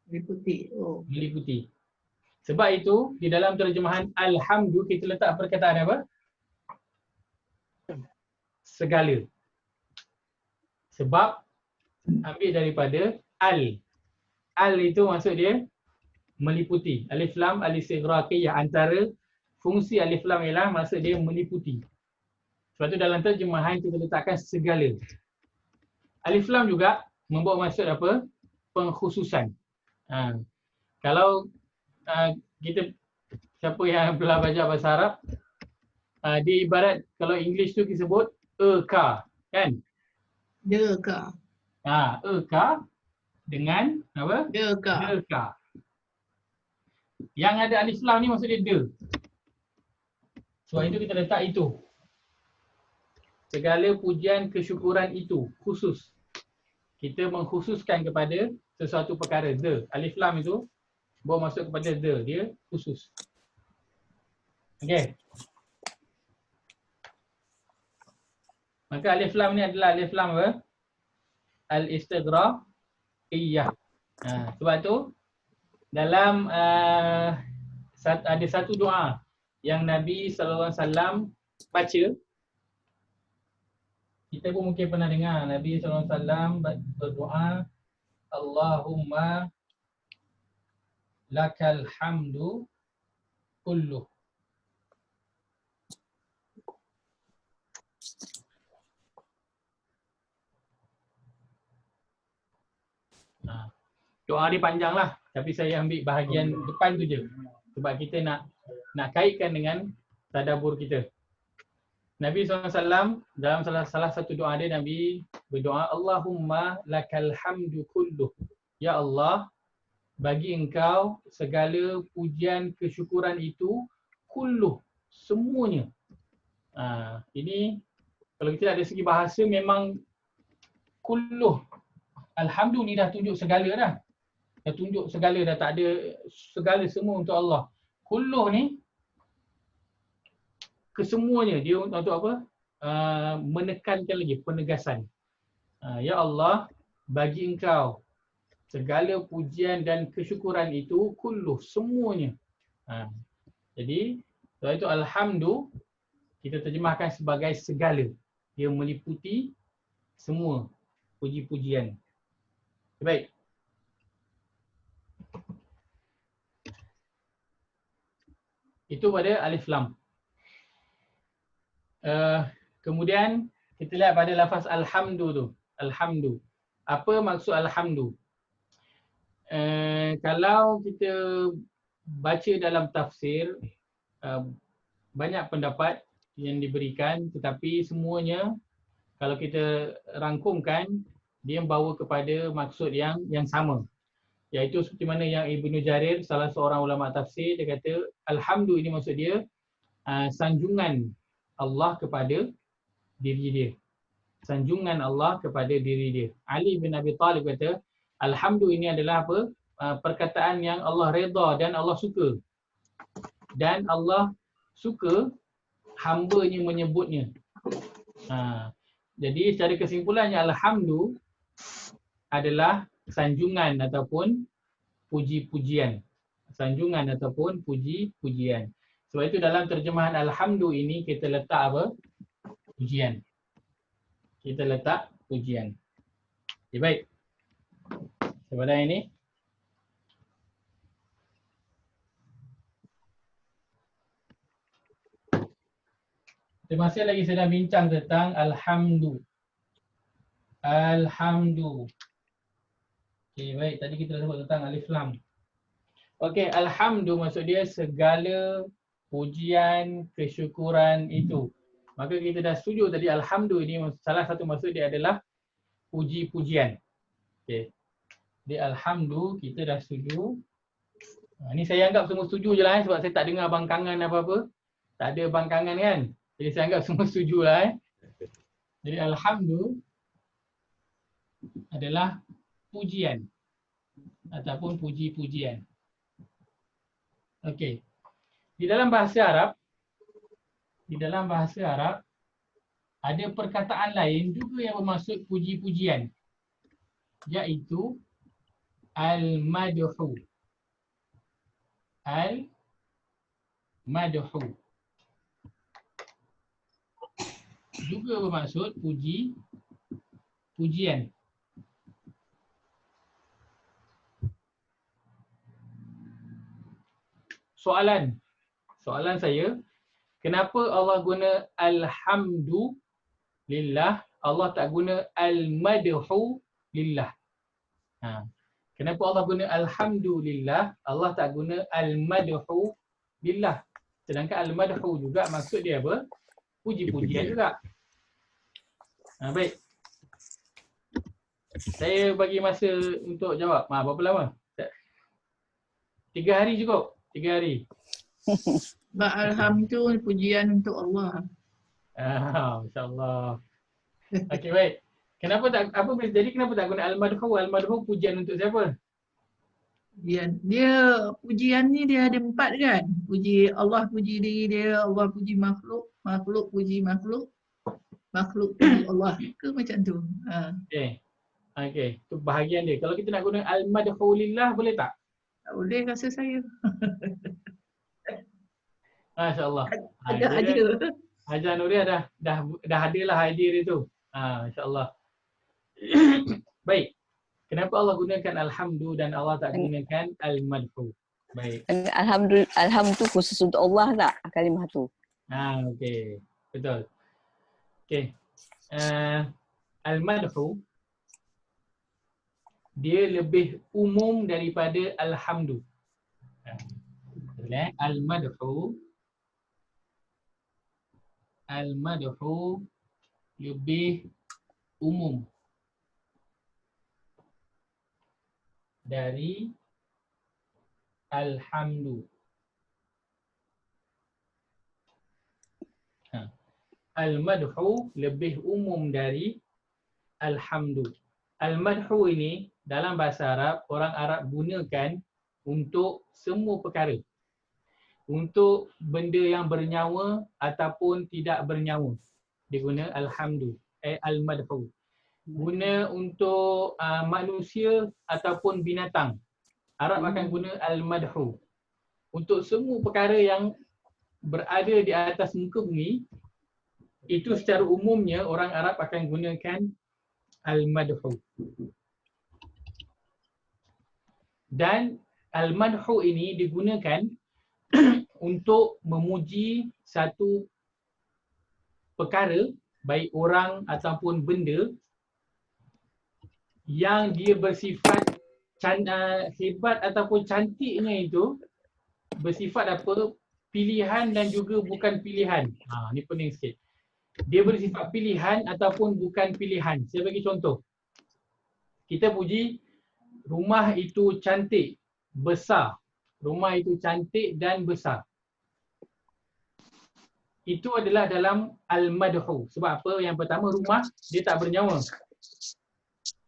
Meliputi. Oh. Meliputi. Sebab itu di dalam terjemahan alhamdu kita letak perkataan apa? Segala. Sebab ambil daripada al. Al itu maksud dia meliputi. Alif lam al-istighraqiyah, antara fungsi alif lam ialah maksud dia meliputi. Sebab itu dalam terjemahan kita letakkan segala. Alif lam juga membawa maksud apa? Pengkhususan. Kalau kita, siapa yang telah belajar bahasa Arab, dia ibarat kalau English tu kita sebut a car, kan? The car. A car dengan apa? The car. The car. Yang ada alif lam ni maksud dia the. Sebab itu kita letak itu. Segala pujian kesyukuran itu khusus. Kita mengkhususkan kepada sesuatu perkara, the. Alif lam itu bawa masuk kepada the, dia khusus. Okey. Maka alif lam ni adalah alif lam apa? Al-istighraqiyah. Sebab tu dalam ada satu doa yang Nabi SAW baca. Kita pun mungkin pernah dengar Nabi SAW berdoa, Allahumma lakal hamdu kulluh. Doa dia panjang lah, tapi saya ambil bahagian depan tu je. Sebab kita nak kaitkan dengan tadabbur kita. Nabi SAW dalam salah satu doa dia, Nabi berdoa, Allahumma lakal hamdu kulluh. Ya Allah, bagi engkau segala pujian kesyukuran itu kulluh, semuanya. Ini kalau kita dari segi bahasa memang kulluh. Alhamdulillah ni dah tunjuk segala dah. Dah tunjuk segala, dah tak ada segala semua untuk Allah. Kulluh ni kesemuanya, dia untuk apa? Menekankan lagi, penegasan. Ya Allah, bagi engkau segala pujian dan kesyukuran itu kulluh, semuanya. Jadi, sebab itu alhamdu kita terjemahkan sebagai segala. Dia meliputi semua puji-pujian. Baik. Itu pada alif lam. Kemudian kita lihat pada lafaz alhamdu tu. Alhamdu. Apa maksud alhamdu? Kalau kita baca dalam tafsir, banyak pendapat yang diberikan, tetapi semuanya kalau kita rangkumkan, dia membawa kepada maksud yang sama. Iaitu seperti mana yang Ibnu Jarir, salah seorang ulama tafsir, dia kata alhamdu ini maksud dia sanjungan Allah kepada diri dia. Sanjungan Allah kepada diri dia. Ali bin Abi Talib kata, alhamdu ini adalah apa? Perkataan yang Allah redha dan Allah suka. Dan Allah suka hamba-Nya menyebutnya. Jadi secara kesimpulannya alhamdu adalah sanjungan ataupun puji-pujian. Sanjungan ataupun puji-pujian. Sebab itu dalam terjemahan alhamdu ini kita letak apa? Pujian. kita letak pujian. Okay, baik. Kepada ini. Kita masih lagi sedang bincang tentang alhamdu. Alhamdu. Okay, baik. Tadi kita dah sebut tentang alif lam. Okey, alhamdu maksud dia segala pujian, kesyukuran itu. Maka kita dah setuju tadi alhamdu ini salah satu maksud dia adalah puji-pujian. Okey. Di alhamdu kita dah setuju. Ini saya anggap semua setuju je lah sebab saya tak dengar bangkangan apa-apa. Tak ada bangkangan kan. Jadi saya anggap semua setuju lah. Jadi alhamdu adalah pujian ataupun puji-pujian. Okey. Di dalam bahasa Arab ada perkataan lain juga yang bermaksud puji-pujian, iaitu al-madhu. Al-madhu juga bermaksud pujian. Soalan saya, kenapa Allah guna alhamdu lillah, Allah tak guna al-madhu lillah? Kenapa Allah guna alhamdulillah, Allah tak guna al-madhu lillah? Sedangkan al-madhu juga maksud dia apa? Puji-pujian juga. Baik. Saya bagi masa untuk jawab. Berapa lama? 3 hari cukup? 3 hari. Alhamdulillah, pujian untuk Allah. Masya-Allah. Okey, baik. Kenapa tak guna al-madhu? Al-madhu pujian untuk siapa? Dia pujian ni dia ada 4 kan? Puji Allah, puji diri dia, Allah puji makhluk, makhluk puji makhluk, makhluk puji Allah. Ke macam tu? Okey, tu bahagian dia. Kalau kita nak guna al-madhu lillah boleh tak? Tak boleh rasa saya. Masya-Allah. Ada. Hajar Nuria dah adalah idea dia tu. Masya-Allah. Baik. Kenapa Allah gunakan alhamdu dan Allah tak gunakan al-madhu? Baik. Alhamdulillah khusus untuk Allah tak kalimah tu? Okey. Betul. Okey. Al-madhu dia lebih umum daripada alhamdu. Al-madhu lebih umum dari alhamdu. Al-madhu lebih umum dari alhamdu. Al-madhu ini dalam bahasa Arab, orang Arab gunakan untuk semua perkara. Untuk benda yang bernyawa ataupun tidak bernyawa. Dia guna alhamdu, al-madhu. Guna untuk manusia ataupun binatang. Arab akan guna al-madhu. Untuk semua perkara yang berada di atas muka bumi, itu secara umumnya orang Arab akan gunakan al-madhu. Dan al-madhu ini digunakan untuk memuji satu perkara, baik orang ataupun benda yang dia bersifat hebat ataupun cantiknya itu bersifat apa? Pilihan dan juga bukan pilihan. Ni pening sikit. Dia bersifat pilihan ataupun bukan pilihan. Saya bagi contoh. Kita puji rumah itu cantik, besar. Rumah itu cantik dan besar. Itu adalah dalam al-madhu. Sebab apa? Yang pertama, rumah dia tak bernyawa.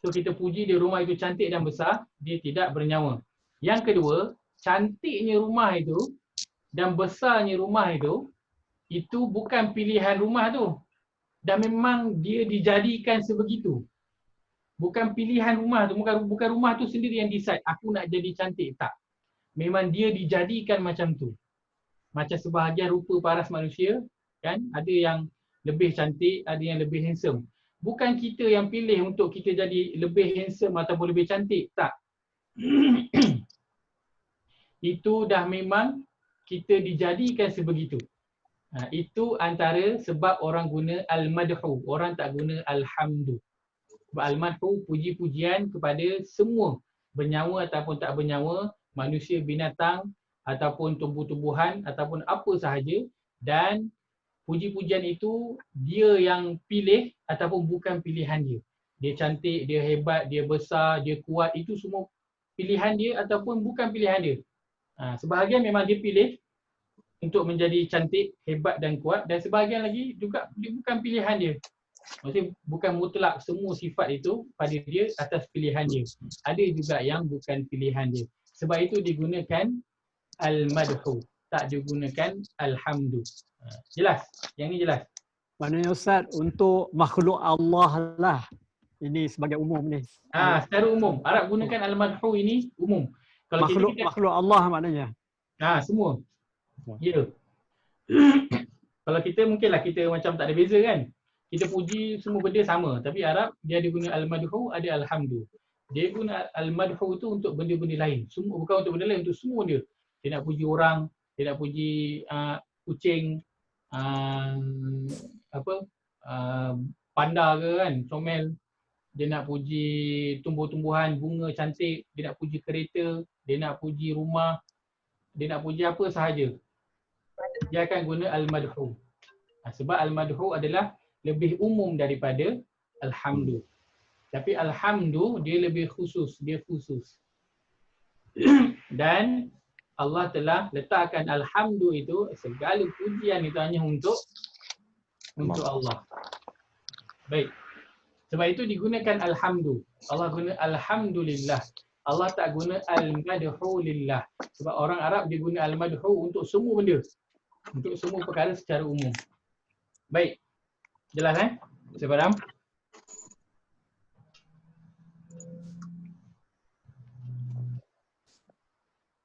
So kita puji dia rumah itu cantik dan besar, dia tidak bernyawa. Yang kedua, cantiknya rumah itu dan besarnya rumah itu bukan pilihan rumah tu. Dan memang dia dijadikan sebegitu. Bukan pilihan rumah tu, bukan rumah tu sendiri yang decide aku nak jadi cantik, tak. Memang dia dijadikan macam tu. Macam sebahagian rupa paras manusia, kan? Ada yang lebih cantik, ada yang lebih handsome. bukan kita yang pilih untuk kita jadi lebih handsome ataupun lebih cantik, tak. Itu dah memang kita dijadikan sebegitu. Itu antara sebab orang guna al-madhu, orang tak guna alhamdu. Sebab al-madhu puji-pujian kepada semua bernyawa ataupun tak bernyawa, manusia, binatang ataupun tumbuh-tumbuhan ataupun apa sahaja, dan puji-pujian itu dia yang pilih ataupun bukan pilihan dia. Dia cantik, dia hebat, dia besar, dia kuat, itu semua pilihan dia ataupun bukan pilihan dia. Sebahagian memang dia pilih untuk menjadi cantik, hebat dan kuat, dan sebahagian lagi juga dia bukan pilihan dia. Maksudnya bukan mutlak semua sifat itu pada dia atas pilihan dia. Ada juga yang bukan pilihan dia. Sebab itu digunakan al-madhu, tak digunakan alhamdu. Jelas? Yang ni jelas? Maknanya Ustaz, untuk makhluk Allah lah. Ini sebagai umum ni. Secara umum. Arab gunakan al-madhu ini umum. Kalau Makhluk Allah maknanya. Semua. Ya. Kalau kita mungkinlah kita macam tak ada beza kan. Kita puji semua benda sama. Tapi Arab dia ada guna al-madhu, ada alhamdu. Dia guna al-madhu tu untuk benda-benda lain. Semua, bukan untuk benda lain, untuk semua dia. Dia nak puji orang, dia nak puji kucing, panda ke kan, comel. Dia nak puji tumbuh-tumbuhan, bunga cantik, dia nak puji kereta, dia nak puji rumah, dia nak puji apa sahaja. Dia akan guna al-madhu. Sebab al-madhu adalah lebih umum daripada alhamdu. Tapi alhamdu dia lebih khusus, dia khusus. Dan Allah telah letakkan alhamdu itu, segala pujian itu hanya untuk Allah. Baik. Sebab itu digunakan alhamdu. Allah guna alhamdulillah. Allah tak guna al-madhu lillah. Sebab orang Arab dia guna al-madhu untuk semua benda. Untuk semua perkara secara umum. Baik. Jelas Saya faham?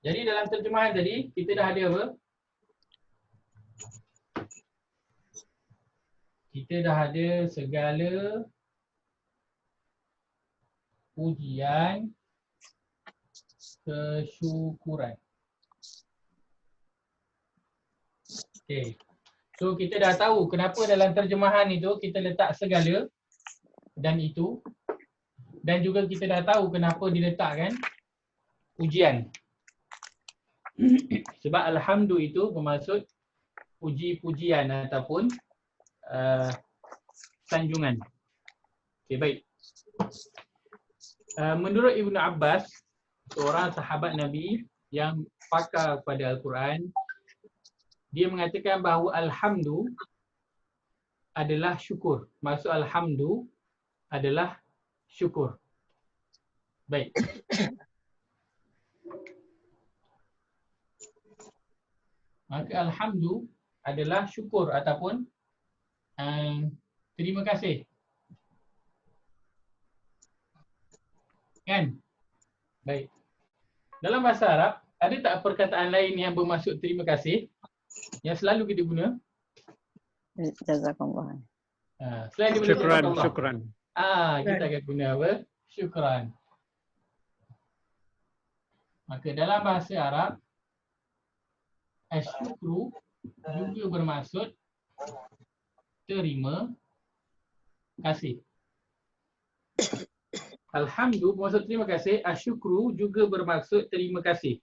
Jadi dalam terjemahan tadi, kita dah ada apa? Kita dah ada segala pujian, kesyukuran. Okay. So kita dah tahu kenapa dalam terjemahan itu kita letak segala dan itu. Dan juga kita dah tahu kenapa diletakkan pujian. Sebab alhamdu itu bermaksud puji-pujian ataupun sanjungan. Okay, baik. Menurut Ibnu Abbas, seorang sahabat Nabi yang pakar pada Al-Quran, dia mengatakan bahawa alhamdu adalah syukur. Maksud alhamdu adalah syukur. Baik. Maka alhamdu adalah syukur ataupun terima kasih. Kan? Baik. Dalam bahasa Arab, ada tak perkataan lain yang bermaksud terima kasih yang selalu kita guna? Jazakallah. Selain daripada jazakallah. Syukran. Kita akan guna apa? Syukran. Maka dalam bahasa Arab, asyukru juga bermaksud terima kasih. Alhamdu bermaksud terima kasih, asyukru juga bermaksud terima kasih.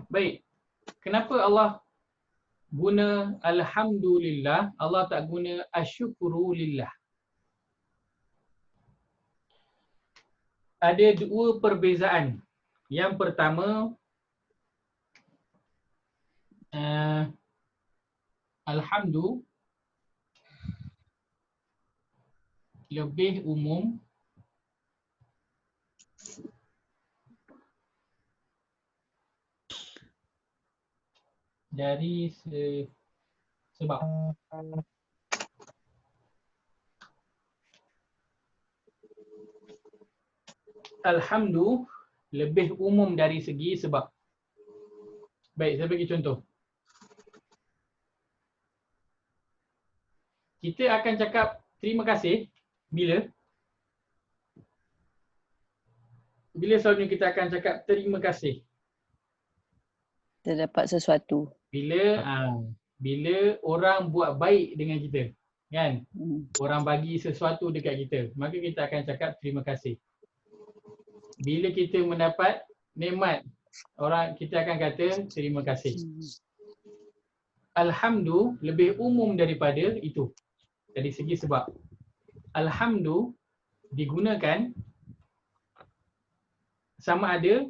Baik. Kenapa Allah guna alhamdulillah, Allah tak guna asyukru lillah? Ada dua perbezaan. Yang pertama, alhamdu lebih umum dari sebab. Alhamdu lebih umum dari segi sebab. Baik, saya bagi contoh. Kita akan cakap terima kasih bila selalunya kita akan cakap terima kasih? Terdapat sesuatu. Bila orang buat baik dengan kita, kan? Hmm. Orang bagi sesuatu dekat kita, maka kita akan cakap terima kasih. Bila kita mendapat nikmat, kita akan kata terima kasih. Alhamdulillah lebih umum daripada itu dari segi sebab. Alhamdulillah digunakan sama ada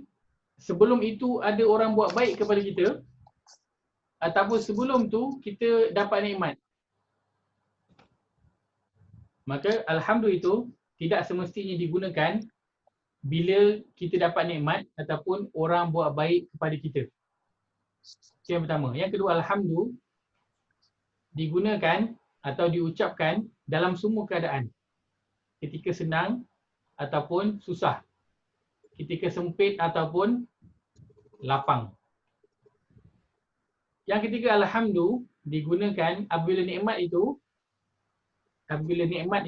sebelum itu ada orang buat baik kepada kita ataupun sebelum tu kita dapat nikmat. Maka alhamdulillah itu tidak semestinya digunakan bila kita dapat nikmat ataupun orang buat baik kepada kita. Itu yang pertama. Yang kedua, alhamdulillah digunakan atau diucapkan dalam semua keadaan. Ketika senang ataupun susah. Ketika sempit ataupun lapang. Yang ketiga, alhamdulillah digunakan apabila nikmat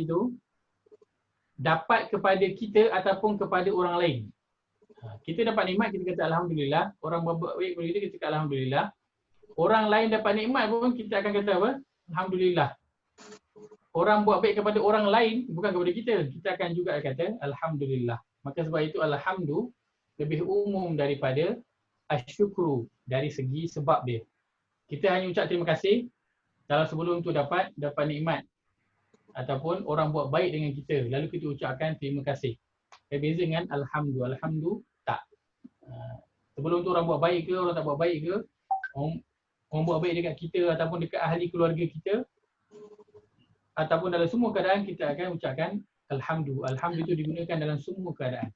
itu dapat kepada kita ataupun kepada orang lain. Kita dapat nikmat, kita kata alhamdulillah. Orang buat baik kepada kita, kita kata alhamdulillah. Orang lain dapat nikmat pun kita akan kata apa? Alhamdulillah. Orang buat baik kepada orang lain, bukan kepada kita, kita akan juga kata alhamdulillah. Maka sebab itu alhamdulillah lebih umum daripada asyukru dari segi sebab dia. Kita hanya ucap terima kasih kalau sebelum tu dapat nikmat ataupun orang buat baik dengan kita, lalu kita ucapkan terima kasih. Berbeza dengan alhamdulillah. Alhamdulillah tak. Sebelum tu orang buat baik ke, orang tak buat baik ke, orang buat baik dekat kita ataupun dekat ahli keluarga kita, ataupun dalam semua keadaan kita akan ucapkan alhamdulillah. Alhamdulillah itu digunakan dalam semua keadaan.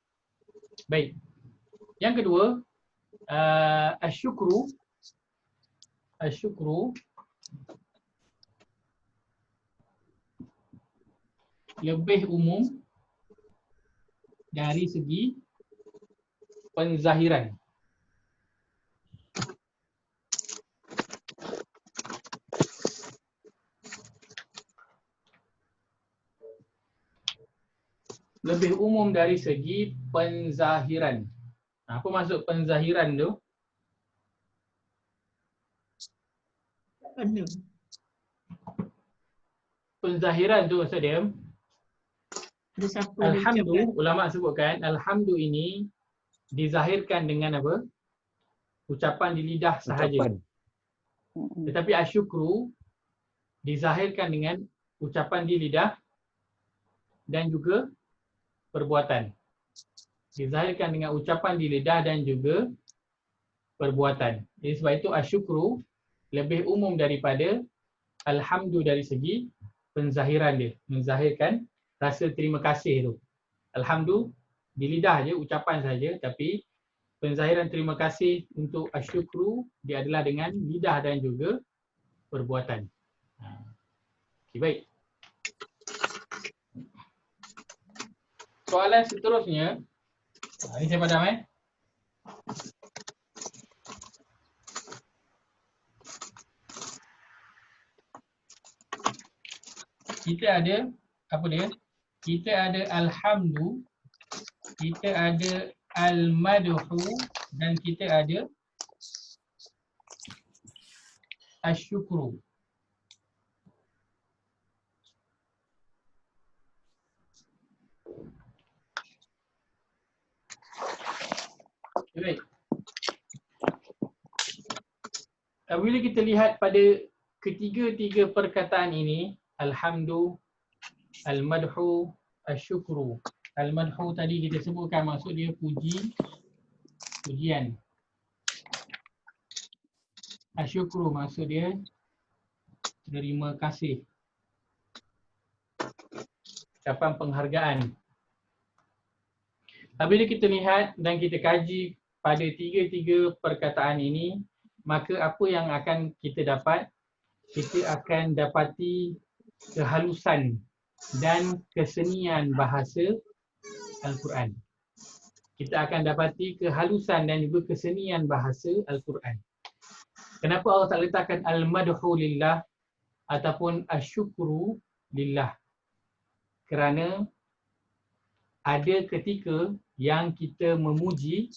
Baik. Yang kedua, asyukru lebih umum dari segi penzahiran. Lebih umum dari segi penzahiran. Apa maksud penzahiran tu? Penzahiran tu maksud dia, alhamdulillah, ulama sebutkan alhamdulillah ini dizahirkan dengan apa? Ucapan di lidah sahaja. Tetapi asyukru dizahirkan dengan ucapan di lidah dan juga perbuatan. Dizahirkan dengan ucapan di lidah dan juga perbuatan. Jadi sebab itu asyukru lebih umum daripada alhamdulillah dari segi penzahiran dia. Menzahirkan rasa terima kasih tu. Alhamdulillah di lidah je, ucapan saja, tapi penzahiran terima kasih untuk asyukru dia adalah dengan lidah dan juga perbuatan. Okay, baik. Soalan seterusnya, ini saya padam kita ada apa dia? Kita ada alhamdu, kita ada al-madhu dan kita ada asyukru. Baik. Bila kita lihat pada ketiga-tiga perkataan ini, alhamdu, al-madhu, asyukru. Al-madhu tadi kita sebutkan maksud dia pujian. Asyukru maksud dia terima kasih. Ucapan penghargaan. Apabila kita lihat dan kita kaji pada tiga-tiga perkataan ini, maka apa yang akan kita dapat? Kita akan dapati kehalusan dan kesenian bahasa Al-Quran. Kita akan dapati kehalusan dan juga kesenian bahasa Al-Quran. Kenapa Allah tak letakkan al-madhu lillah ataupun asyukru lillah? kerana ada ketika yang kita memuji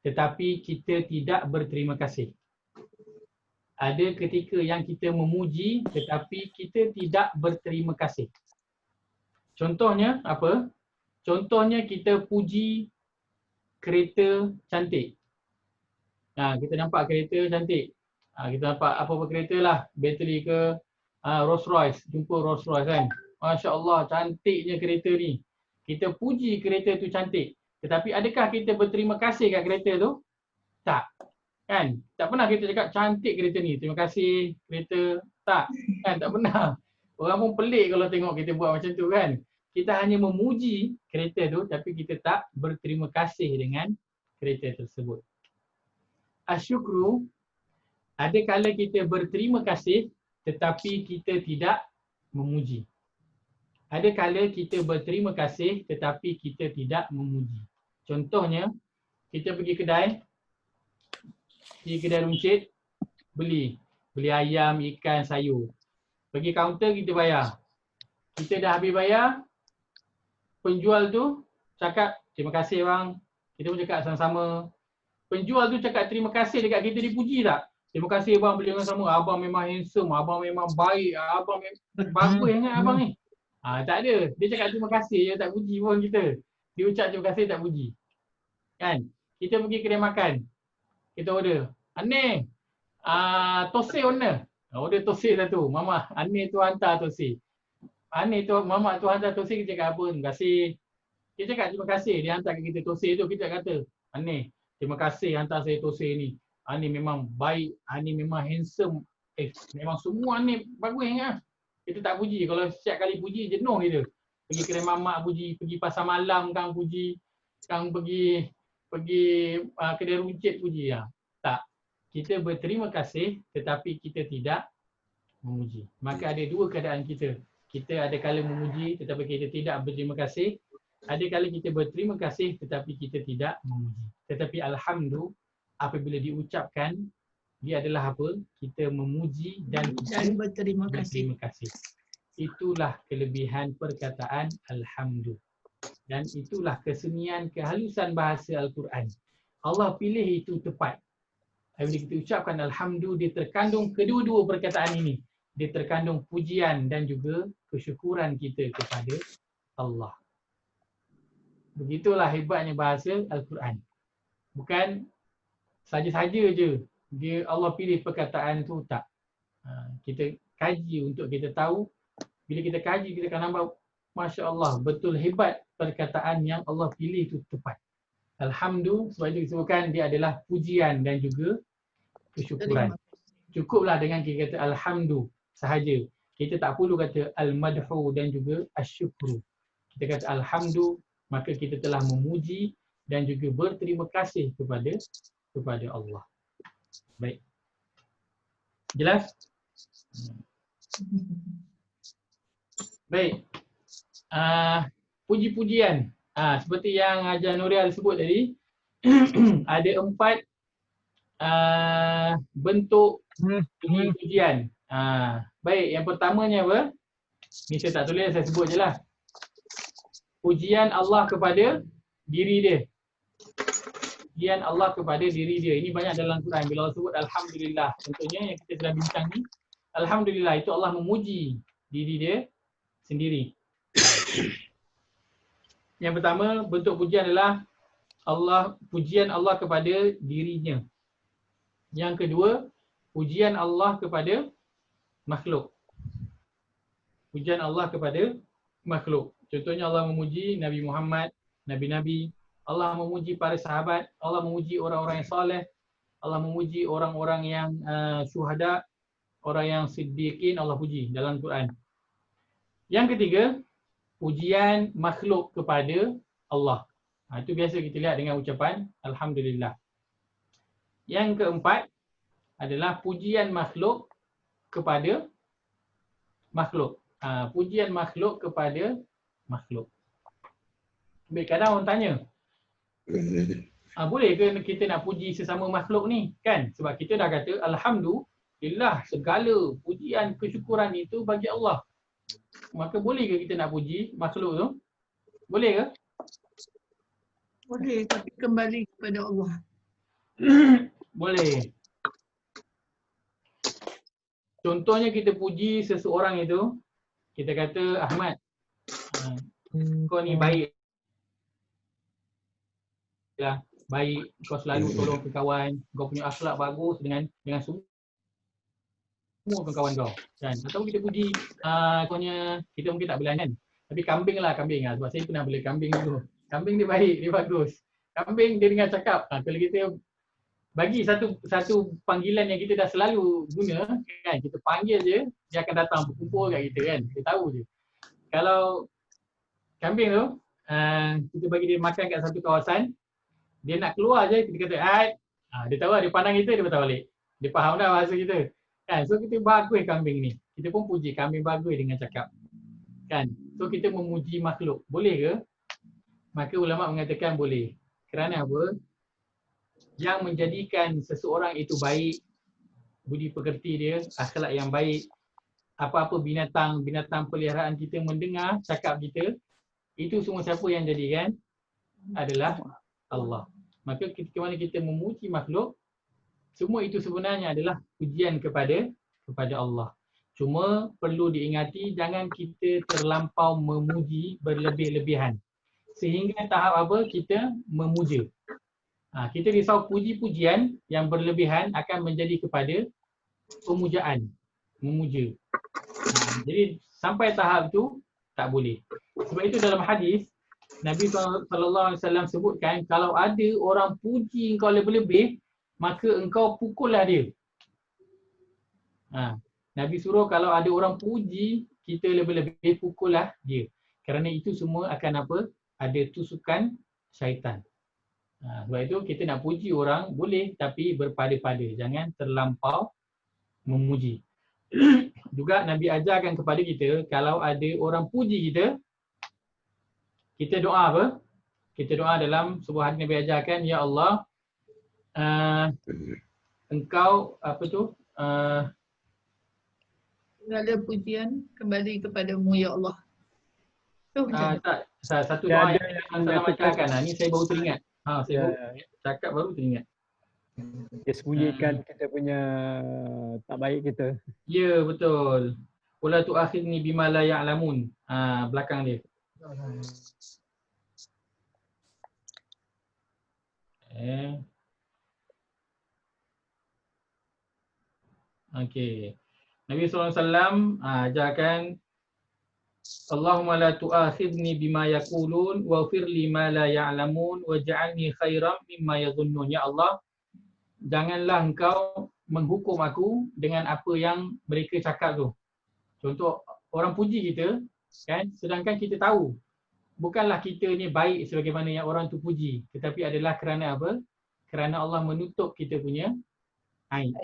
tetapi kita tidak berterima kasih. Ada ketika yang kita memuji tetapi kita tidak berterima kasih. Contohnya apa? Contohnya kita puji kereta cantik. Kita nampak kereta cantik. Kita nampak apa-apa kereta lah. Battery ke Rolls Royce. Jumpa Rolls Royce kan. Masya Allah, cantiknya kereta ni. Kita puji kereta tu cantik. Tetapi adakah kita berterima kasih kat kereta tu? Tak. Kan? Tak pernah kita cakap cantik kereta ni. Terima kasih kereta. Tak. Kan? Tak pernah. Orang pun pelik kalau tengok kita buat macam tu kan. Kita hanya memuji kereta tu tapi kita tak berterima kasih dengan kereta tersebut. Asyukru, ada kala kita berterima kasih tetapi kita tidak memuji. Ada kala kita berterima kasih tetapi kita tidak memuji. Contohnya, kita pergi kedai runcit, beli ayam, ikan, sayur. Pergi kaunter kita bayar. Kita dah habis bayar, penjual tu cakap, terima kasih bang. Kita pun cakap sama-sama. Penjual tu cakap terima kasih dekat kita, dipuji tak? Terima kasih bang, beli dengan sama. Abang memang handsome, abang memang baik, abang bagus sangat abang ni. Tak ada. Dia cakap terima kasih je, tak puji pun kita. Dia ucap terima kasih, tak puji. Kan? Kita pergi kedai makan. Kita order. Aneh, tosai order. Order tosai satu. Mama, aneh tu hantar tosai. Aneh tu, mama tu hantar tosai, kita cakap apa? Terima kasih. Dia cakap terima kasih, dia hantar kat kita tosai tu, kita kata, aneh, terima kasih hantar saya tosai ni. Aneh memang baik, aneh memang handsome. Memang semua aneh bagus sangat. Kita tak puji. Kalau setiap kali puji, jenuh kita. Pergi kedai mamak puji, pergi pasar malam kang puji, kang pergi kedai runcit puji. Tak. Kita berterima kasih tetapi kita tidak memuji. Maka ada dua keadaan kita. Kita ada kala memuji tetapi kita tidak berterima kasih. Ada kala kita berterima kasih tetapi kita tidak memuji. Tetapi alhamdulillah apabila diucapkan, dia adalah apa? Kita memuji dan kita berterima kasih. Itulah kelebihan perkataan alhamdulillah. Dan itulah kesenian kehalusan bahasa Al-Quran. Allah pilih itu tepat. Apabila kita ucapkan alhamdulillah, dia terkandung kedua-dua perkataan ini. Dia terkandung pujian dan juga kesyukuran kita kepada Allah. Begitulah hebatnya bahasa Al-Quran. Bukan saja-saja je dia Allah pilih perkataan tu, tak. Kita kaji untuk kita tahu. Bila kita kaji, kita akan nampak, Masya Allah, betul hebat perkataan yang Allah pilih itu tepat. Alhamdulillah, sebab itu disebutkan dia adalah pujian dan juga kesyukuran. Cukuplah dengan kita kata alhamdulillah sahaja. Kita tak perlu kata al-madhu dan juga asyukru. Kita kata alhamdulillah, maka kita telah memuji dan juga berterima kasih kepada Allah. Baik. Jelas? Baik. Puji-pujian. Seperti yang Ajar Nurial sebut tadi, ada 4 bentuk puji-pujian. Baik, yang pertamanya apa? Ni saya tak tulis, saya sebut je lah. Pujian Allah kepada diri dia. Pujian Allah kepada diri dia. Ini banyak dalam Quran. Bila Allah sebut alhamdulillah, contohnya yang kita sedang bincang ni, alhamdulillah itu Allah memuji diri dia sendiri. Yang pertama, bentuk pujian adalah pujian Allah kepada dirinya. Yang kedua, pujian Allah kepada makhluk. Pujian Allah kepada makhluk. Contohnya Allah memuji Nabi Muhammad, Nabi-Nabi. Allah memuji para sahabat. Allah memuji orang-orang yang soleh. Allah memuji orang-orang yang syuhada. Orang yang siddiqin, Allah puji dalam Quran. Yang ketiga, pujian makhluk kepada Allah. Itu biasa kita lihat dengan ucapan alhamdulillah. Yang keempat adalah pujian makhluk kepada makhluk. Pujian makhluk kepada makhluk. Baik, kadang orang tanya, boleh ke kita nak puji sesama makhluk ni? Kan? Sebab kita dah kata alhamdulillah, segala pujian kesyukuran itu bagi Allah. maka boleh ke kita nak puji makhluk tu? Boleh ke? Boleh, tapi kembali kepada Allah. Boleh. Contohnya kita puji seseorang itu, kita kata Ahmad, kau ni baik lah, baik, kau selalu tolong ke kawan, kau punya akhlak bagus dengan semua kawan kau. Kan? Atau kita puji kita mungkin tak belahan kan. Tapi kambing lah. Sebab saya pernah bela kambing dulu. Kambing dia baik, dia bagus. Kambing dia dengar cakap. Kalau kita bagi satu panggilan yang kita dah selalu guna, kan, kita panggil je, dia akan datang berkumpul kat kita kan. Kita tahu je. Kalau kambing tu, kita bagi dia makan kat satu kawasan, dia nak keluar je, kita kata, dia tahu lah, dia pandang kita, dia patah balik. Dia faham dah bahasa kita. Kan? So kita bagus kambing ni. Kita pun puji kambing bagus dengan cakap. Kan? So kita memuji makhluk. Boleh ke? Maka ulama mengatakan boleh. Kerana apa? Yang menjadikan seseorang itu baik, budi pekerti dia, akhlak yang baik, apa-apa binatang peliharaan kita mendengar cakap kita, itu semua siapa yang jadikan? Adalah Allah. Maka ketika mana kita memuji makhluk, semua itu sebenarnya adalah pujian kepada Allah. Cuma perlu diingati jangan kita terlampau memuji berlebih-lebihan. Sehingga tahap apa? Kita memuja. Kita risau puji-pujian yang berlebihan akan menjadi kepada pemujaan, memuja. Jadi sampai tahap tu tak boleh. Sebab itu dalam hadis Nabi SAW sebutkan kalau ada orang puji engkau lebih-lebih, maka engkau pukullah dia. Nabi suruh kalau ada orang puji kita lebih-lebih, pukullah dia. Kerana itu semua akan apa? Ada tusukan syaitan. Sebab itu kita nak puji orang boleh tapi berpada-pada. Jangan terlampau memuji. Juga Nabi ajarkan kepada kita kalau ada orang puji kita, kita doa apa? Kita doa dalam sebuah hadis Nabi ajarkan, ya Allah, engkau apa tu? Segala pujian kembali kepadamu ya Allah. Tak, satu doa yang saya ajarkan. Ni saya baru teringat. Saya cakap baru teringat. Dia sembunyikan kita punya tak baik kita. Ya, betul. Wala tu'akhidni bima la ya'lamun. Belakang dia. Okey. Nabi SAW ajarkan Allahumma la tu'akhidni bima yaqulun waghfir li ma la ya'lamun waj'alni khairan mimma yadhunnun. Ya Allah, janganlah engkau menghukum aku dengan apa yang mereka cakap tu. Contoh orang puji kita kan, sedangkan kita tahu bukanlah kita ni baik sebagaimana yang orang tu puji, tetapi adalah kerana apa? Kerana Allah menutup kita punya aib.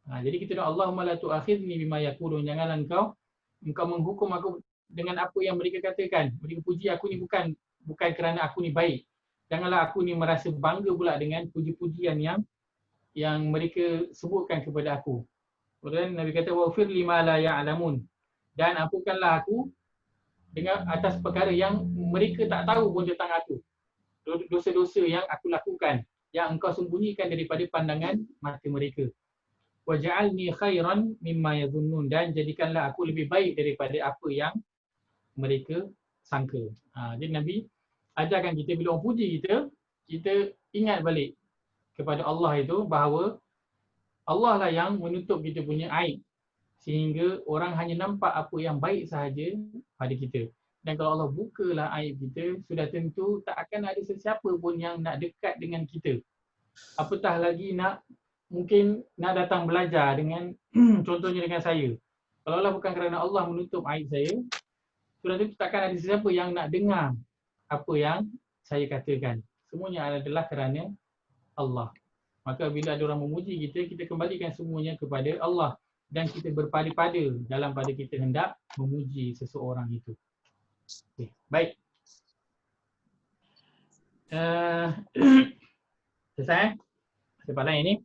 Jadi kita doa Allahumma la tu'akhidni bima yaqulun, janganlah engkau menghukum aku dengan apa yang mereka katakan. Mereka puji aku ni bukan kerana aku ni baik. Janganlah aku ni merasa bangga pula dengan puji-pujian yang mereka sebutkan kepada aku. Kemudian Nabi kata waghfir lima la ya'lamun, dan ampunkanlah aku dengan atas perkara yang mereka tak tahu pun tentang aku. Dosa-dosa yang aku lakukan yang engkau sembunyikan daripada pandangan mata mereka. Waj'alni khairan mimma yadhunnun, dan jadikanlah aku lebih baik daripada apa yang mereka sangka. Jadi Nabi ajarkan kita bila orang puji kita ingat balik kepada Allah itu bahawa Allah lah yang menutup kita punya aib sehingga orang hanya nampak apa yang baik sahaja pada kita. Dan kalau Allah bukalah aib kita, sudah tentu tak akan ada sesiapa pun yang nak dekat dengan kita. Apatah lagi mungkin nak datang belajar dengan contohnya dengan saya. Kalau Allah bukan kerana Allah menutup aib saya, sudah tentu takkan ada sesiapa yang nak dengar apa yang saya katakan. Semuanya adalah kerana Allah. Maka bila ada orang memuji kita kembalikan semuanya kepada Allah dan kita berpada-pada dalam pada kita hendak memuji seseorang itu. Okay. Baik. Selesai? Soalan lain ini.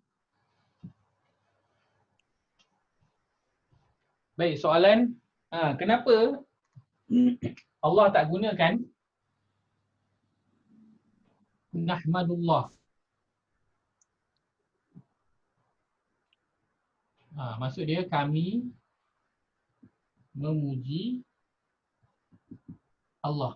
Baik, soalan Kenapa Allah tak gunakan nahmadullah? Maksud dia kami memuji Allah.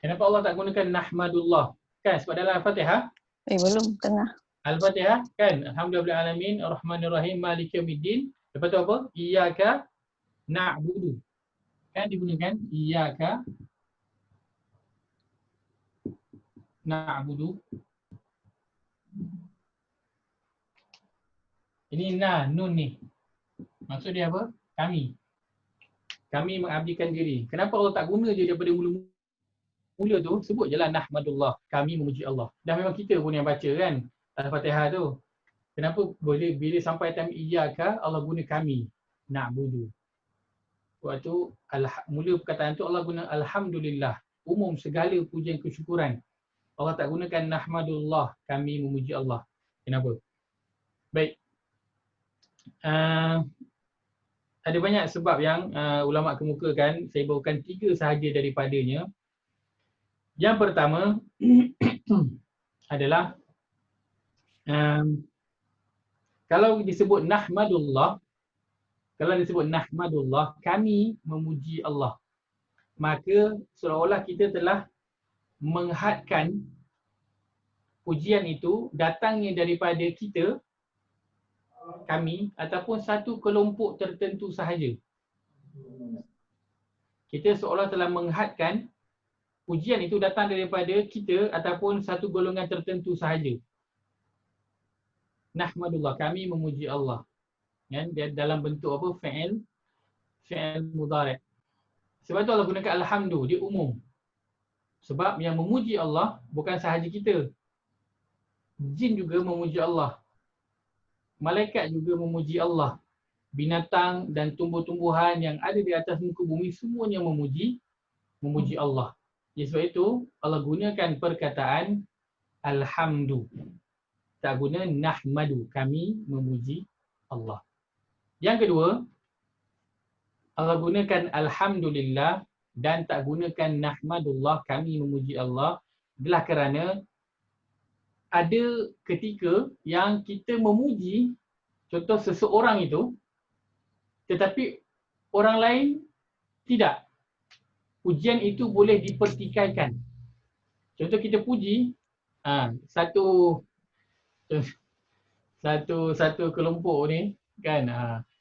Kenapa Allah tak gunakan nahmadullah? Kan sebab dalam Al-Fatihah, Belum tengah. Al-Fatihah kan, alhamdulillah alamin, arrahmanirrahim, maliki yaumiddin. Lepas tu apa? Iyyaka na'budu. Kan digunakan iyyaka na'budu. Ini nun ni. Maksud dia apa? Kami. Kami mengabdikan diri. Kenapa Allah tak guna je daripada mula tu, sebut je lah nahmadullah, kami memuji Allah. Dah memang kita pun yang baca kan Al-Fatihah tu. Kenapa boleh bila sampai time iyyaka Allah guna kami na'budu. Waktu mula perkataan tu Allah guna alhamdulillah, umum segala pujian kesyukuran. Allah tak gunakan nahmadullah, kami memuji Allah. Kenapa? Baik. Ada banyak sebab yang ulama kemukakan. Saya bawakan 3 sahaja daripadanya. Yang pertama adalah kalau disebut nahmadullah, kami memuji Allah, maka seolah-olah kita telah menghadkan pujian itu datangnya daripada kita, kami, ataupun satu kelompok tertentu sahaja. Kita seolah telah menghadkan pujian itu datang daripada kita ataupun satu golongan tertentu sahaja. Nahmadullah, kami memuji Allah. Kan? Dia dalam bentuk apa? Fi'il mudhari'. Sebab tu Allah gunakan alhamdu, dia umum. Sebab yang memuji Allah bukan sahaja kita. Jin juga memuji Allah. Malaikat juga memuji Allah. Binatang dan tumbuh-tumbuhan yang ada di atas muka bumi semuanya memuji Allah. Jadi sebab itu Allah gunakan perkataan alhamdu. Tak guna nahmadu, kami memuji Allah. Yang kedua, Allah gunakan alhamdulillah dan tak gunakan nahmadullah, kami memuji Allah, adalah kerana ada ketika yang kita memuji contoh seseorang itu tetapi orang lain tidak. Pujian itu boleh dipertikaikan. Contoh kita puji satu kelompok ni kan,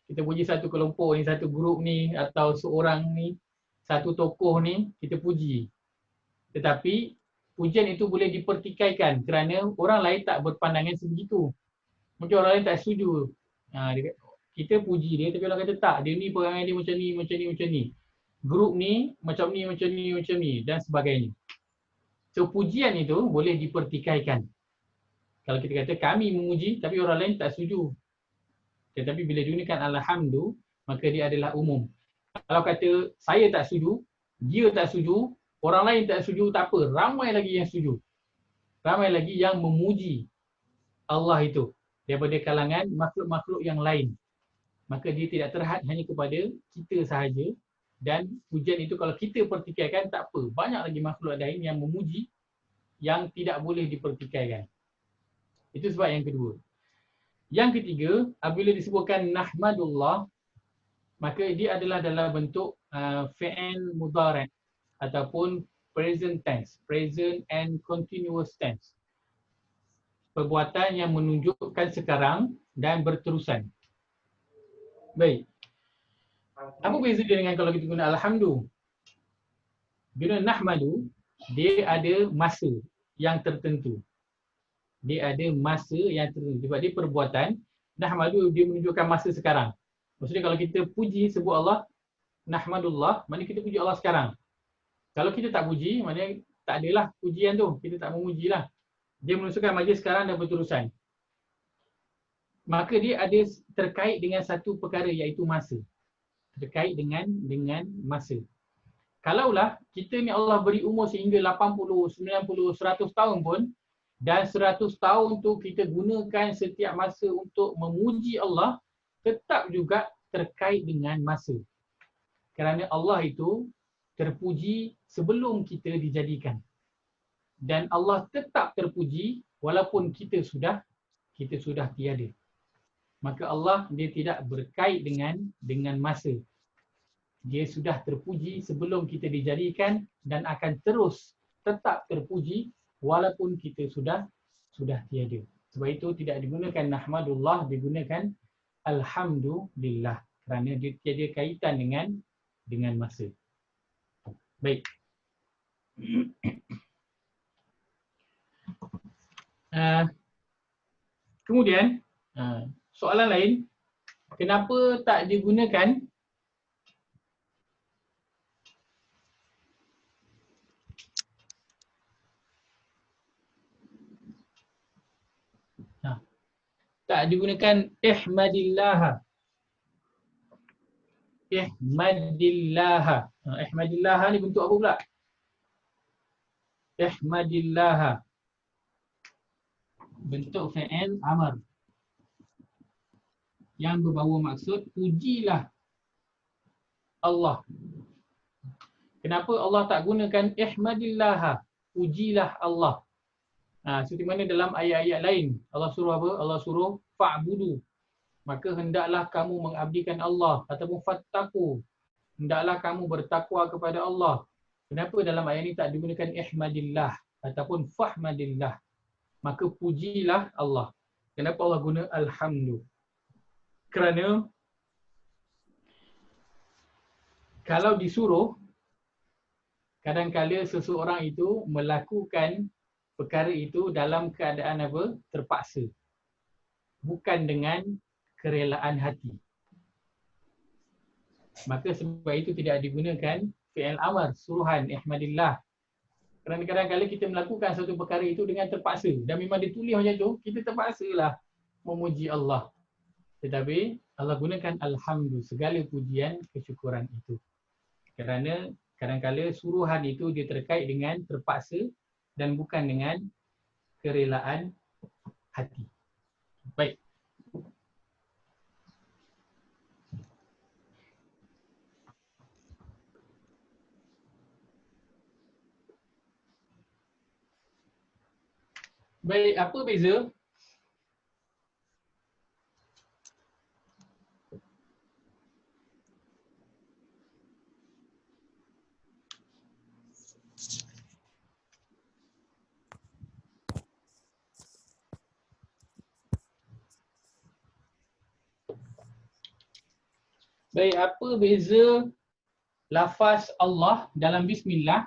kita puji satu kelompok ni, satu grup ni atau seorang ni, satu tokoh ni kita puji. Tetapi pujian itu boleh dipertikaikan kerana orang lain tak berpandangan sebegitu. Mungkin orang lain tak setuju. Kita puji dia tapi orang kata tak, dia ni perangai dia macam ni. Grup ni macam ni dan sebagainya. So pujian itu boleh dipertikaikan. Kalau kita kata kami memuji tapi orang lain tak setuju. Tetapi bila digunakan alhamdu, maka dia adalah umum. Kalau kata saya tak setuju, dia tak setuju, orang lain tak setuju, tak apa. Ramai lagi yang setuju. Ramai lagi yang memuji Allah itu daripada kalangan makhluk-makhluk yang lain. Maka dia tidak terhad hanya kepada kita sahaja. Dan pujian itu kalau kita pertikaikan tak apa. Banyak lagi makhluk lain yang memuji yang tidak boleh dipertikaikan. Itu sebab yang kedua. Yang ketiga, apabila disebutkan nahmadullah, maka dia adalah dalam bentuk fi'il mudhari' ataupun present tense, present and continuous tense. Perbuatan yang menunjukkan sekarang dan berterusan. Baik. Apa beza dia dengan kalau kita guna alhamdu? Guna nahmadu, dia ada masa yang tertentu. Dia ada masa yang tertentu. Sebab dia perbuatan, nahmadu dia menunjukkan masa sekarang. Maksudnya kalau kita puji sebut Allah, nahmadullah, maknanya kita puji Allah sekarang. Kalau kita tak puji, maknanya tak adalah pujian tu. Kita tak memujilah. Dia menunjukkan majlis sekarang dan berterusan. Maka dia ada terkait dengan satu perkara iaitu masa. Terkait dengan masa. Kalaulah kita ni Allah beri umur sehingga 80, 90, 100 tahun pun dan 100 tahun tu kita gunakan setiap masa untuk memuji Allah, tetap juga terkait dengan masa. Kerana Allah itu terpuji sebelum kita dijadikan. Dan Allah tetap terpuji walaupun kita sudah tiada. Maka Allah dia tidak berkait dengan masa. Dia sudah terpuji sebelum kita dijadikan dan akan terus tetap terpuji walaupun kita sudah tiada. Sebab itu tidak digunakan nahmadullah, digunakan alhamdulillah kerana dia tiada kaitan dengan masa. Baik. Kemudian soalan lain, kenapa tak digunakan ihmadillah. Ihmadillah. Ihmadillah ni bentuk apa pula? Ihmadillah. Bentuk fi'il amr yang berbawa maksud pujilah Allah. Kenapa Allah tak gunakan ihmadillah, pujilah Allah? Seperti mana dalam ayat-ayat lain Allah suruh apa? Allah suruh fa'budu. Maka hendaklah kamu mengabdikan Allah, ataupun fattaku. Hendaklah kamu bertakwa kepada Allah. Kenapa dalam ayat ini tak digunakan ihmadillah ataupun fahmadillah? Maka pujilah Allah. Kenapa Allah guna alhamdu? Kerana kalau disuruh, kadang-kadang seseorang itu melakukan perkara itu dalam keadaan apa? Terpaksa. Bukan dengan kerelaan hati. Maka sebab itu tidak digunakan fi'il amr, suruhan, ihmadillah. Kerana kadang-kadang kita melakukan satu perkara itu dengan terpaksa. Dan memang ditulis macam tu, kita terpaksalah memuji Allah. Tetapi Allah gunakan alhamdu, segala pujian, kesyukuran itu. Kerana kadang-kadang suruhan itu dia terkait dengan terpaksa dan bukan dengan kerelaan hati. Baik. Baik, apa beza? Baik, apa beza lafaz Allah dalam bismillah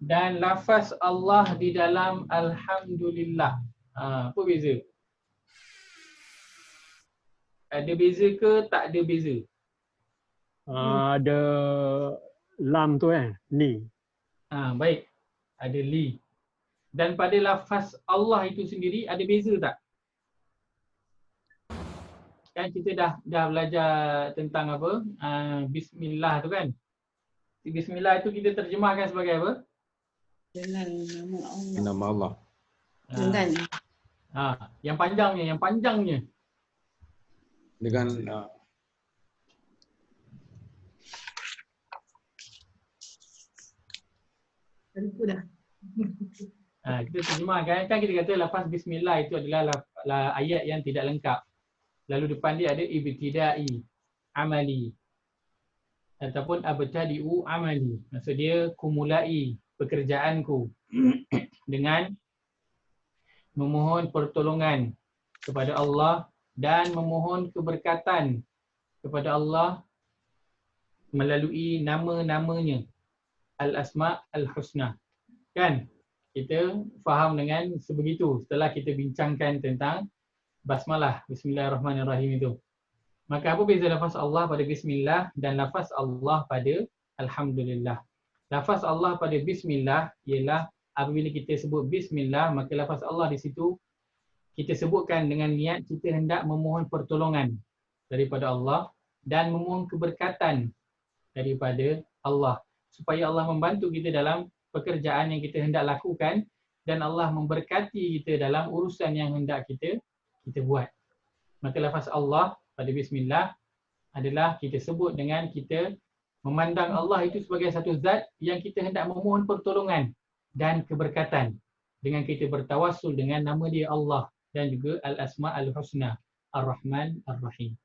dan lafaz Allah di dalam alhamdulillah? Apa beza? Ada beza ke tak ada beza? Ada lam tu li. Baik, ada li. Dan pada lafaz Allah itu sendiri ada beza tak? Kan kita dah belajar tentang apa? Bismillah tu kan? Bismillah itu kita terjemahkan sebagai apa? Dengan nama Allah. Nama Allah. Dengan. Yang panjangnya. Dengan Lupa dah. Kita terjemahkan, kan kita kata lafaz bismillah itu adalah ayat yang tidak lengkap. Lalu depan dia ada ibtidai, amali. Ataupun abtadi'u amali. Maksud dia kumulai pekerjaanku dengan memohon pertolongan kepada Allah dan memohon keberkatan kepada Allah melalui nama-namanya. Al-Asma' Al-Husna. Kan? Kita faham dengan sebegitu setelah kita bincangkan tentang basmalah, bismillahirrahmanirrahim itu. Maka apa beza lafaz Allah pada bismillah dan lafaz Allah pada alhamdulillah? Lafaz Allah pada bismillah ialah apabila kita sebut bismillah, maka lafaz Allah di situ kita sebutkan dengan niat kita hendak memohon pertolongan daripada Allah dan memohon keberkatan daripada Allah supaya Allah membantu kita dalam pekerjaan yang kita hendak lakukan dan Allah memberkati kita dalam urusan yang hendak kita buat. Maka lafaz Allah pada bismillah adalah kita sebut dengan kita memandang Allah itu sebagai satu zat yang kita hendak memohon pertolongan dan keberkatan dengan kita bertawassul dengan nama dia Allah dan juga Al-Asma' Al-Husna, Ar-Rahman, Ar-Rahim.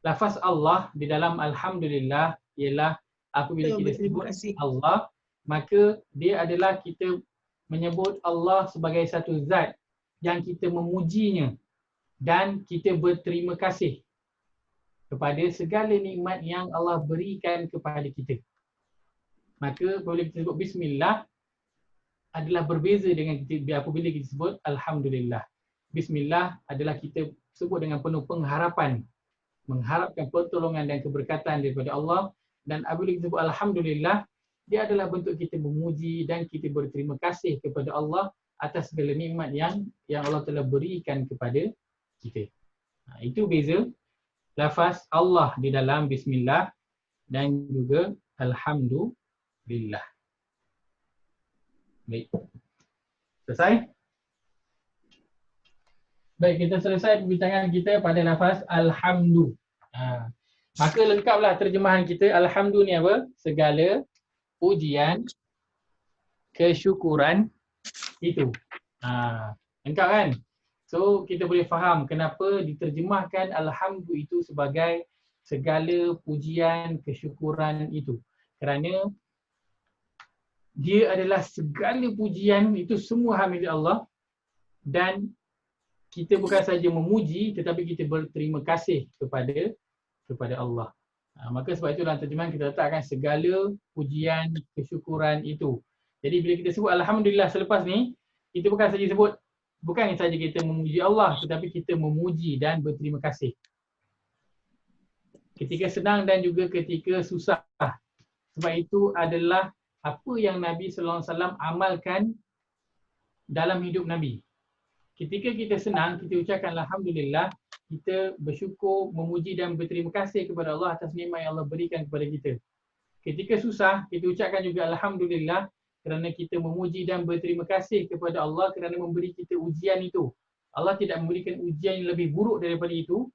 Lafaz Allah di dalam Alhamdulillah ialah apabila kita sebut Allah, maka dia adalah kita menyebut Allah sebagai satu zat yang kita memujinya dan kita berterima kasih kepada segala nikmat yang Allah berikan kepada kita. Maka apabila kita sebut Bismillah adalah berbeza dengan kita apabila kita sebut Alhamdulillah. Bismillah adalah kita sebut dengan penuh pengharapan, mengharapkan pertolongan dan keberkatan daripada Allah, dan apabila kita sebut Alhamdulillah, dia adalah bentuk kita memuji dan kita berterima kasih kepada Allah atas segala nikmat yang Allah telah berikan kepada kita. Itu beza lafaz Allah di dalam Bismillah dan juga Alhamdulillah. Baik. Selesai? Baik, kita selesai perbincangan kita pada lafaz Alhamdu. Maka lengkaplah terjemahan kita. Alhamdu ni apa? Segala pujian, kesyukuran itu. Lengkap kan? So kita boleh faham kenapa diterjemahkan Alhamdu itu sebagai segala pujian, kesyukuran itu. Kerana dia adalah segala pujian itu semua hak milik Allah, dan kita bukan saja memuji tetapi kita berterima kasih kepada Allah. Maka sebab itu dalam terjemahan kita letakkan segala pujian, kesyukuran itu. Jadi bila kita sebut Alhamdulillah selepas ni, kita bukan saja sebut, bukan saja kita memuji Allah tetapi kita memuji dan berterima kasih. Ketika senang dan juga ketika susah. Sebab itu adalah apa yang Nabi sallallahu alaihi wasallam amalkan dalam hidup Nabi. Ketika kita senang, kita ucapkan Alhamdulillah, kita bersyukur, memuji dan berterima kasih kepada Allah atas nikmat yang Allah berikan kepada kita. Ketika susah, kita ucapkan juga Alhamdulillah kerana kita memuji dan berterima kasih kepada Allah kerana memberi kita ujian itu. Allah tidak memberikan ujian yang lebih buruk daripada itu,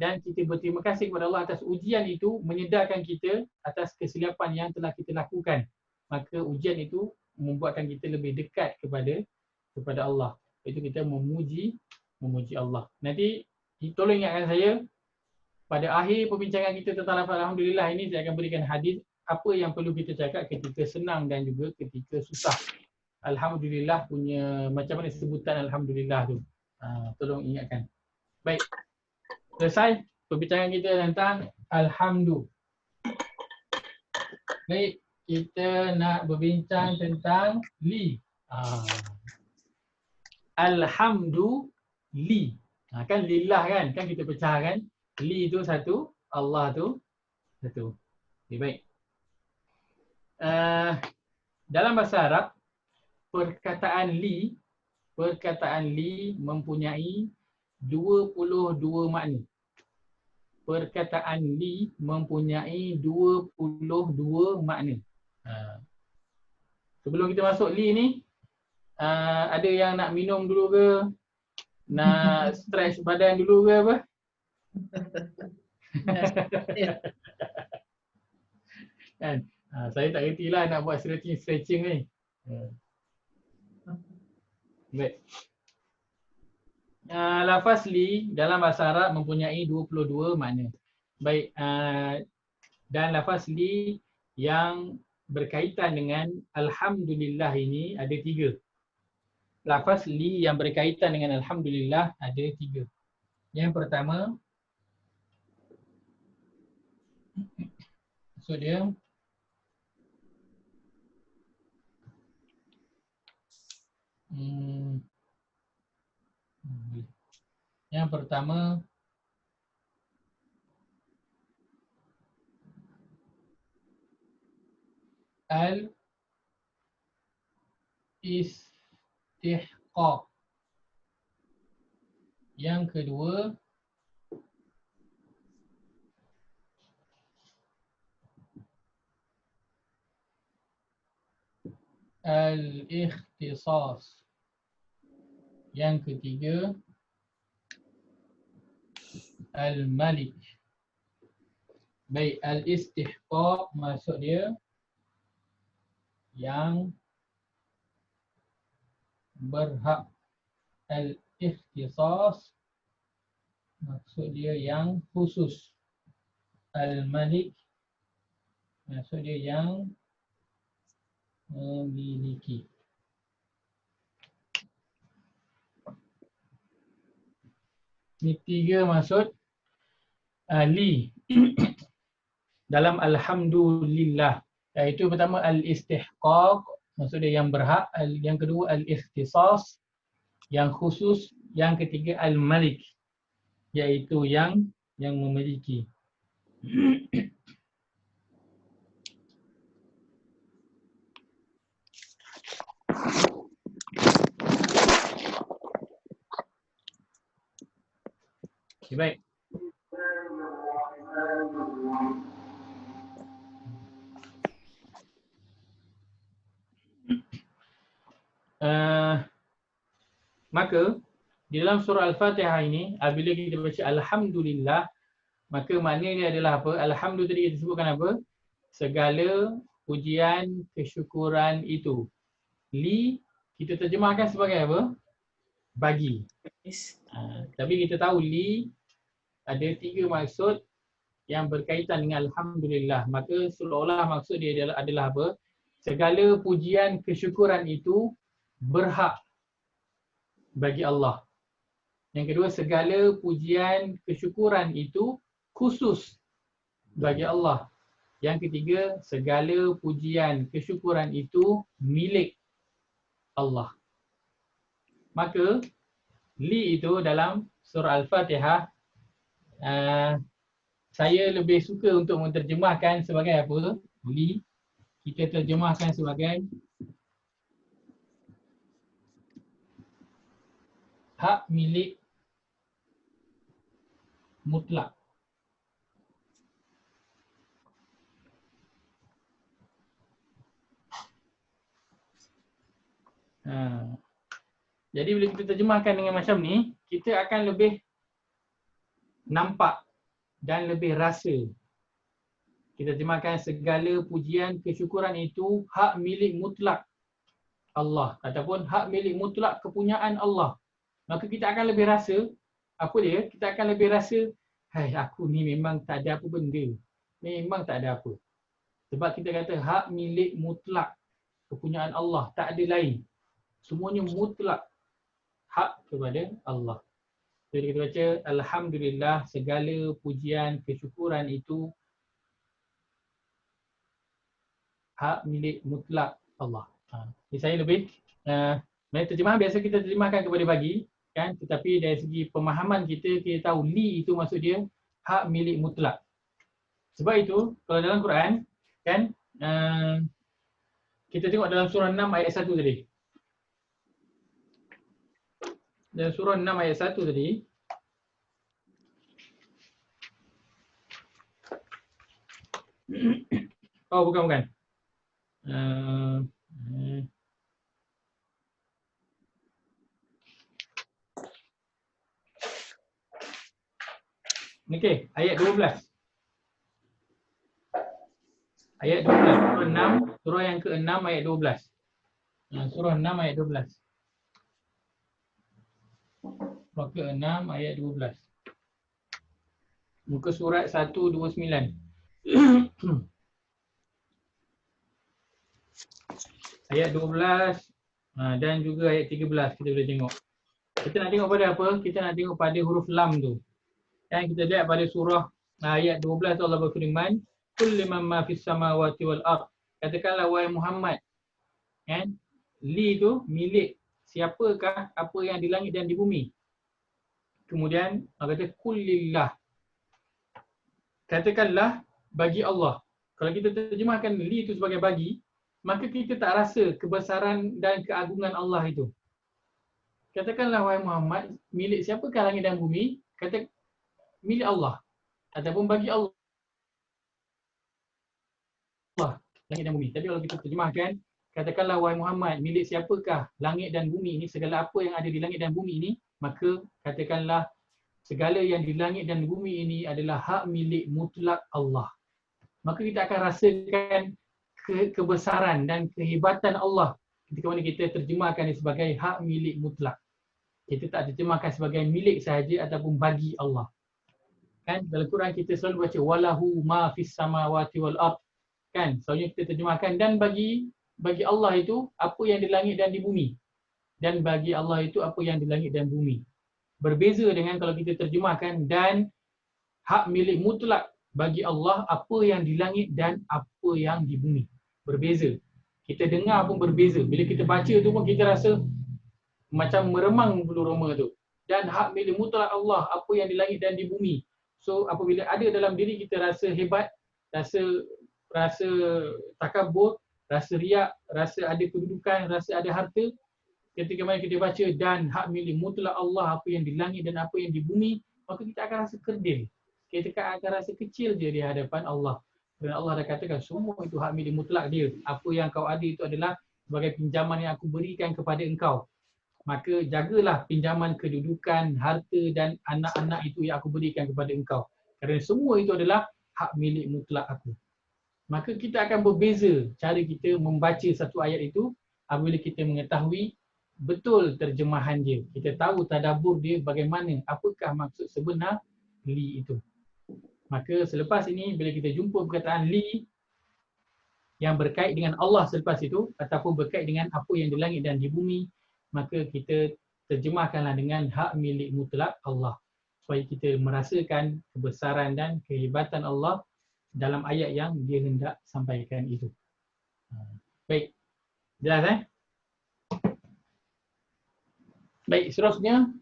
dan kita berterima kasih kepada Allah atas ujian itu, menyedarkan kita atas kesilapan yang telah kita lakukan. Maka ujian itu membuatkan kita lebih dekat kepada Allah. Itu kita memuji Allah. Nanti tolong ingatkan saya pada akhir perbincangan kita tentang lafaz Alhamdulillah ini, saya akan berikan hadis apa yang perlu kita cakap ketika senang dan juga ketika susah. Alhamdulillah punya macam mana sebutan Alhamdulillah tu. Tolong ingatkan. Baik. Selesai perbincangan kita tentang Alhamdu. Baik, kita nak berbincang tentang Li. Alhamdu Li. Kan lillah kan? Kan kita pecah kan? Li tu satu, Allah tu satu. Okay, baik. Dalam bahasa Arab, perkataan li mempunyai 22 makna. Perkataan li mempunyai 22 makna. Sebelum kita masuk li ni, ada yang nak minum dulu ke? Nak stretch badan dulu ke apa? Kan? Saya tak reti lah nak buat stretching ni. Baik. Lafaz li dalam bahasa Arab mempunyai 22 makna. Baik. Dan lafaz li yang berkaitan dengan Alhamdulillah ini ada 3. Lafaz li yang berkaitan dengan Alhamdulillah ada 3. Yang pertama, maksud dia yang pertama al-istihqaq. Yang kedua al-ikhtisas. Yang ketiga Al-Malik. Baik, al-istihqaq maksud dia yang berhak. Al-ikhtisas maksud dia yang khusus. Al-malik maksud dia yang memiliki. Ini 3 maksud li dalam alhamdulillah. Iaitu pertama al-istihqaq maksud dia yang berhak, yang kedua al-ikhtisas yang khusus, yang ketiga al-malik iaitu yang memiliki. Okay, baik. Maka di dalam surah Al-Fatihah ini, apabila kita baca Alhamdulillah, maka maknanya adalah apa? Alhamdulillah tadi kita sebutkan apa? Segala pujian, kesyukuran itu. Li, kita terjemahkan sebagai apa? Bagi. Tapi kita tahu li ada 3 maksud yang berkaitan dengan Alhamdulillah. Maka seolah-olah maksud dia adalah apa? Segala pujian, kesyukuran itu berhak bagi Allah. Yang kedua, segala pujian, kesyukuran itu khusus bagi Allah. Yang ketiga, segala pujian, kesyukuran itu milik Allah. Maka, li itu dalam surah Al-Fatihah, saya lebih suka untuk menterjemahkan sebagai apa? Li, kita terjemahkan sebagai hak milik mutlak. Jadi bila kita terjemahkan dengan macam ni, kita akan lebih nampak dan lebih rasa. Kita terjemahkan segala pujian, kesyukuran itu hak milik mutlak Allah ataupun hak milik mutlak kepunyaan Allah. Maka kita akan lebih rasa, apa dia? Kita akan lebih rasa, hai aku ni memang tak ada apa benda. Memang tak ada apa. Sebab kita kata hak milik mutlak kepunyaan Allah, tak ada lain. Semuanya mutlak hak kepada Allah. Jadi kita baca Alhamdulillah, segala pujian, kesyukuran itu hak milik mutlak Allah. Jadi saya lebih terjemahan biasa kita terjemahkan kepada bagi, kan? Tetapi dari segi pemahaman kita tahu li itu maksud dia hak milik mutlak. Sebab itu kalau dalam Quran, kan, kita tengok dalam surah 6 ayat 1 tadi. Dalam surah 6 ayat 1 tadi, oh bukan. Okey, ayat 12. Ayat 12, surah 6, surah yang ke-6 ayat 12. Surah 6 ayat 12. Surah ke-6 ayat 12. Muka surat 129. Ayat 12 dan juga ayat 13 kita boleh tengok. Kita nak tengok pada apa? Kita nak tengok pada huruf lam tu. Dan kita lihat pada surah ayat 12 tu Allah berfirman, "Qul liman ma fis samawati wal ard." Katakanlah wahai Muhammad, kan? Li tu milik siapakah apa yang di langit dan di bumi. Kemudian Allah kata qul lillah. Katakanlah bagi Allah. Kalau kita terjemahkan li itu sebagai bagi, maka kita tak rasa kebesaran dan keagungan Allah itu. Katakanlah wahai Muhammad, milik siapakah langit dan bumi? Kata milik Allah ataupun bagi Allah langit dan bumi. Tapi kalau kita terjemahkan, katakanlah wahai Muhammad, milik siapakah langit dan bumi ini, segala apa yang ada di langit dan bumi ini, maka katakanlah segala yang di langit dan bumi ini adalah hak milik mutlak Allah. maka kita akan rasakan kebesaran dan kehebatan Allah ketika mana kita terjemahkan dia sebagai hak milik mutlak. Kita tak terjemahkan sebagai milik sahaja ataupun bagi Allah. Kan dalam Quran kita selalu baca walahu ma fis samawati wal ard. Kan selalunya kita terjemahkan dan bagi Allah itu apa yang di langit dan di bumi. Dan bagi Allah itu apa yang di langit dan bumi. Berbeza dengan kalau kita terjemahkan dan hak milik mutlak bagi Allah apa yang di langit dan apa yang di bumi. Berbeza. Kita dengar pun berbeza. Bila kita baca tu pun kita rasa macam meremang bulu roma tu. Dan hak milik mutlak Allah apa yang di langit dan di bumi. So apabila ada dalam diri kita rasa hebat, rasa takabur, rasa riak, rasa ada kedudukan, rasa ada harta, ketika mana kita baca dan hak milik mutlak Allah apa yang di langit dan apa yang di bumi, maka kita akan rasa kerdil. Kita akan rasa kecil je di hadapan Allah. Kerana Allah dah katakan semua itu hak milik mutlak dia. Apa yang kau ada itu adalah sebagai pinjaman yang aku berikan kepada engkau. Maka jagalah pinjaman kedudukan, harta dan anak-anak itu yang aku berikan kepada engkau. Kerana semua itu adalah hak milik mutlak aku. Maka kita akan berbeza cara kita membaca satu ayat itu apabila kita mengetahui betul terjemahan dia. Kita tahu tadabbur dia bagaimana, apakah maksud sebenar li itu. Maka selepas ini bila kita jumpa perkataan li yang berkait dengan Allah selepas itu ataupun berkait dengan apa yang di langit dan di bumi, maka kita terjemahkanlah dengan hak milik mutlak Allah supaya kita merasakan kebesaran dan kehebatan Allah dalam ayat yang dia hendak sampaikan itu. Baik. Jelas Baik, seterusnya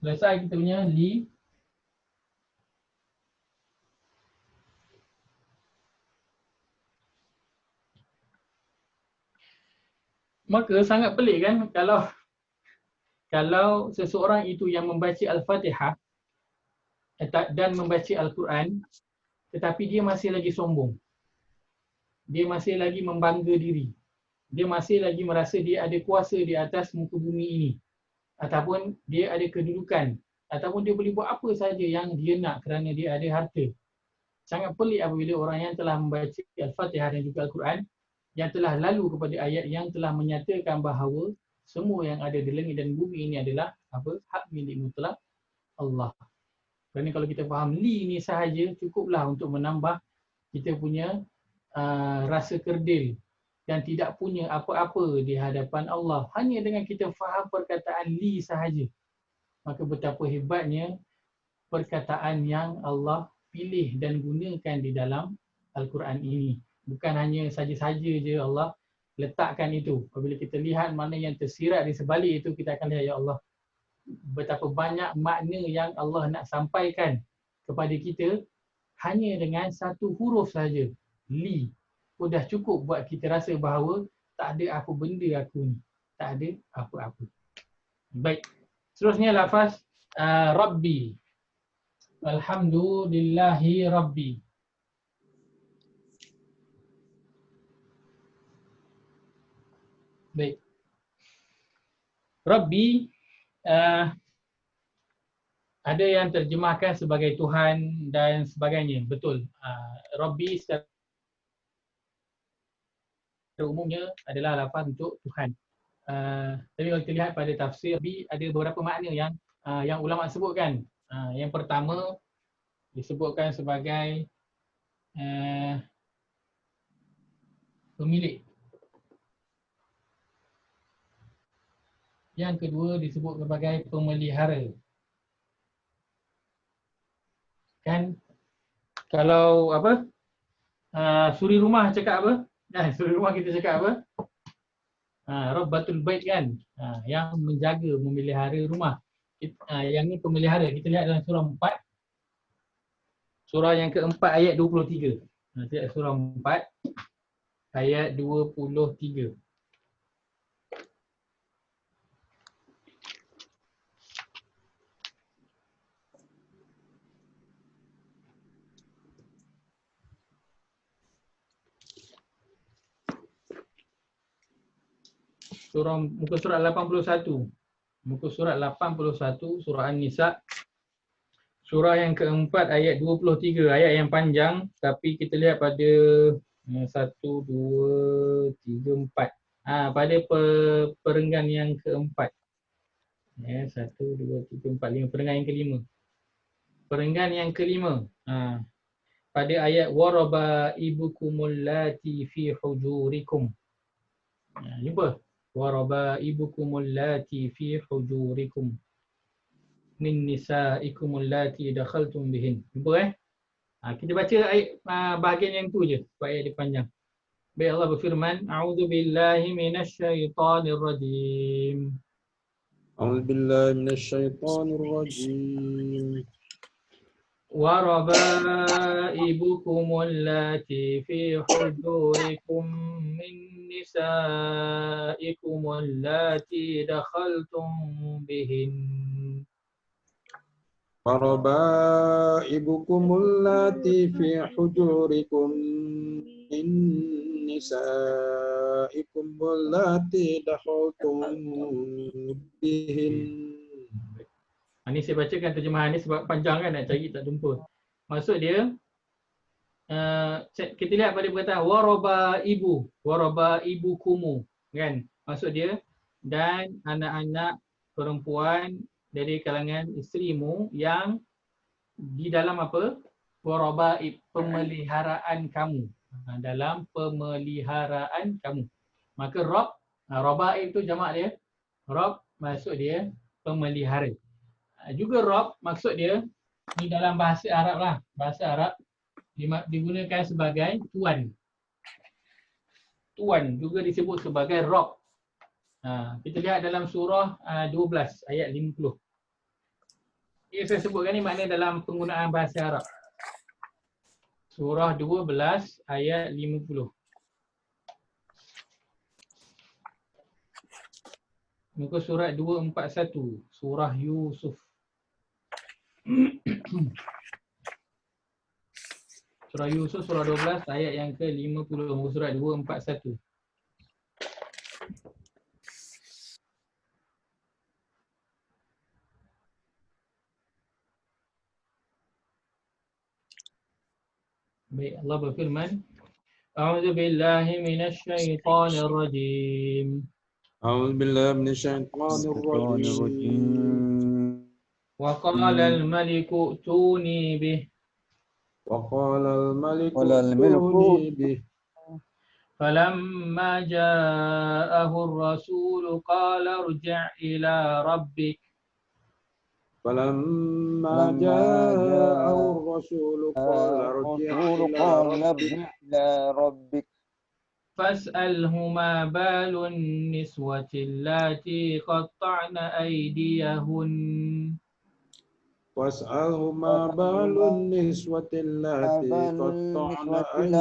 selesai kita punya li. Maka sangat pelik kan kalau seseorang itu yang membaca Al-Fatihah dan membaca Al-Quran tetapi dia masih lagi sombong. Dia masih lagi membangga diri. Dia masih lagi merasa dia ada kuasa di atas muka bumi ini. Ataupun dia ada kedudukan. Ataupun dia boleh buat apa saja yang dia nak kerana dia ada harta. Sangat pelik apabila orang yang telah membaca Al-Fatihah dan juga Al-Quran yang telah lalu kepada ayat yang telah menyatakan bahawa semua yang ada di langit dan bumi ini adalah apa? Hak milik mutlak Allah. Kerana kalau kita faham li ni sahaja cukuplah untuk menambah kita punya rasa kerdil dan tidak punya apa-apa di hadapan Allah. Hanya dengan kita faham perkataan li sahaja. Maka betapa hebatnya perkataan yang Allah pilih dan gunakan di dalam Al-Quran ini. Bukan hanya saja-saja je Allah letakkan itu. Apabila kita lihat mana yang tersirat di sebalik itu, kita akan lihat, ya Allah, betapa banyak makna yang Allah nak sampaikan kepada kita hanya dengan satu huruf saja. Li. Sudah cukup buat kita rasa bahawa tak ada apa benda aku ni. Tak ada apa-apa. Baik. Seterusnya lafaz Rabbi. Alhamdulillahi Rabbi. Baik. Rabbi ada yang terjemahkan sebagai Tuhan dan sebagainya. Betul. Rabbi secara umumnya adalah lafaz untuk Tuhan. Tapi kalau kita lihat pada tafsir Rabbi ada beberapa makna yang ulama sebutkan. Yang pertama disebutkan sebagai pemilik. Yang kedua disebut sebagai pemelihara. Kan kalau apa? Suri rumah cakap apa? Suri rumah kita cakap apa? Rabbatul bait kan? Yang menjaga, memelihara rumah. Yang ni pemelihara. Kita lihat dalam surah 4. Surah yang keempat ayat 23. Surah 4 ayat 23. Muka surat 81. Muka surat 81 surah An-Nisa. Surah yang keempat ayat 23, ayat yang panjang tapi kita lihat pada 1, 2, 3, 4. Pada perenggan yang keempat. 1, 2, 3, 4, 5. Perenggan yang kelima. Perenggan yang kelima. Pada ayat waraba ibukumul lati fi hujurikum. Jumpa? Waraba ibukumul lati fi hujurikum min nisaikum allati dakhaltum bihin. Jumpa kita baca ayat bahagian yang tu je sebab ayat dia panjang. Baik, Allah berfirman, a'udzubillahi minasyaitonir rajim. A'udzubillahi minasyaitonir rajim. Wa rabaibukum allati fi hujurikum min nisaikum allati dakhaltum bihin. وربائبكم اللاتي في حجوركم من نسائكم اللاتي دخلتم بهن. Ini saya bacakan terjemahan ni sebab panjang kan, nak cari tak jumpa. Maksud dia, kita lihat pada perkataan waraba ibu kumu, kan? Maksud dia, dan anak-anak perempuan dari kalangan isterimu yang di dalam apa? Warabaib, pemeliharaan kamu. Dalam pemeliharaan kamu. Maka rabaib tu jamak dia. Rab maksud dia pemelihara. Juga Rab maksud dia ni dalam bahasa Arab lah. Bahasa Arab digunakan sebagai tuan. Tuan juga disebut sebagai Rab. Kita lihat dalam surah 12 ayat 50. Ini saya sebutkan ni makna dalam penggunaan bahasa Arab. Surah 12 ayat 50. Muka surat 241, surah Yusuf. Surah Yusuf, surah 12 ayat yang ke-50, muka surat 241. Baik, Allah berfirman, A'udzubillahi minasyaitonir rajim. A'udzubillahi minasyaitonir rajim. Wa qala al-maliku tuni bih. Wa qala al-maliku tuni bih. Falamma ja'ahu ar-rasulu qala irji' ila rabbik. فلما جاءه الرسول قال ارجع إلى ربك فاسأله ما بال النسوة اللاتي قطعن أيديهن واسأله ما بال النسوة اللاتي قطعن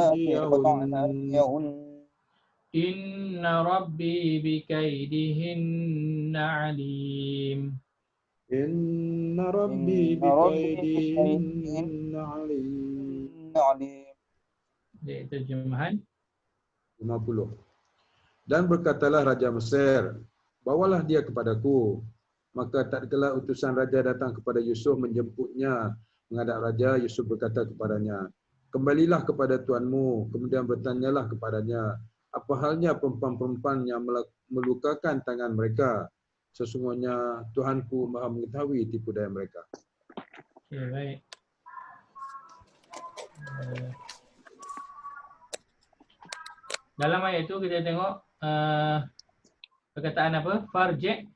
أيديهن إن ربي بكيدهن عليم. إن ربي بكيدهن عليم. Terjemahan 50. Dan berkatalah Raja Mesir, bawalah dia kepadaku. Maka tatkala utusan Raja datang kepada Yusuf menjemputnya menghadap Raja, Yusuf berkata kepadanya, kembalilah kepada tuanmu. Kemudian bertanyalah kepadanya, apa halnya perempuan-perempuan yang melukakan tangan mereka? Sesungguhnya Tuhanku Maha mengetahui tipu daya mereka. Okay, baik. Dalam ayat itu kita tengok perkataan apa? Farji'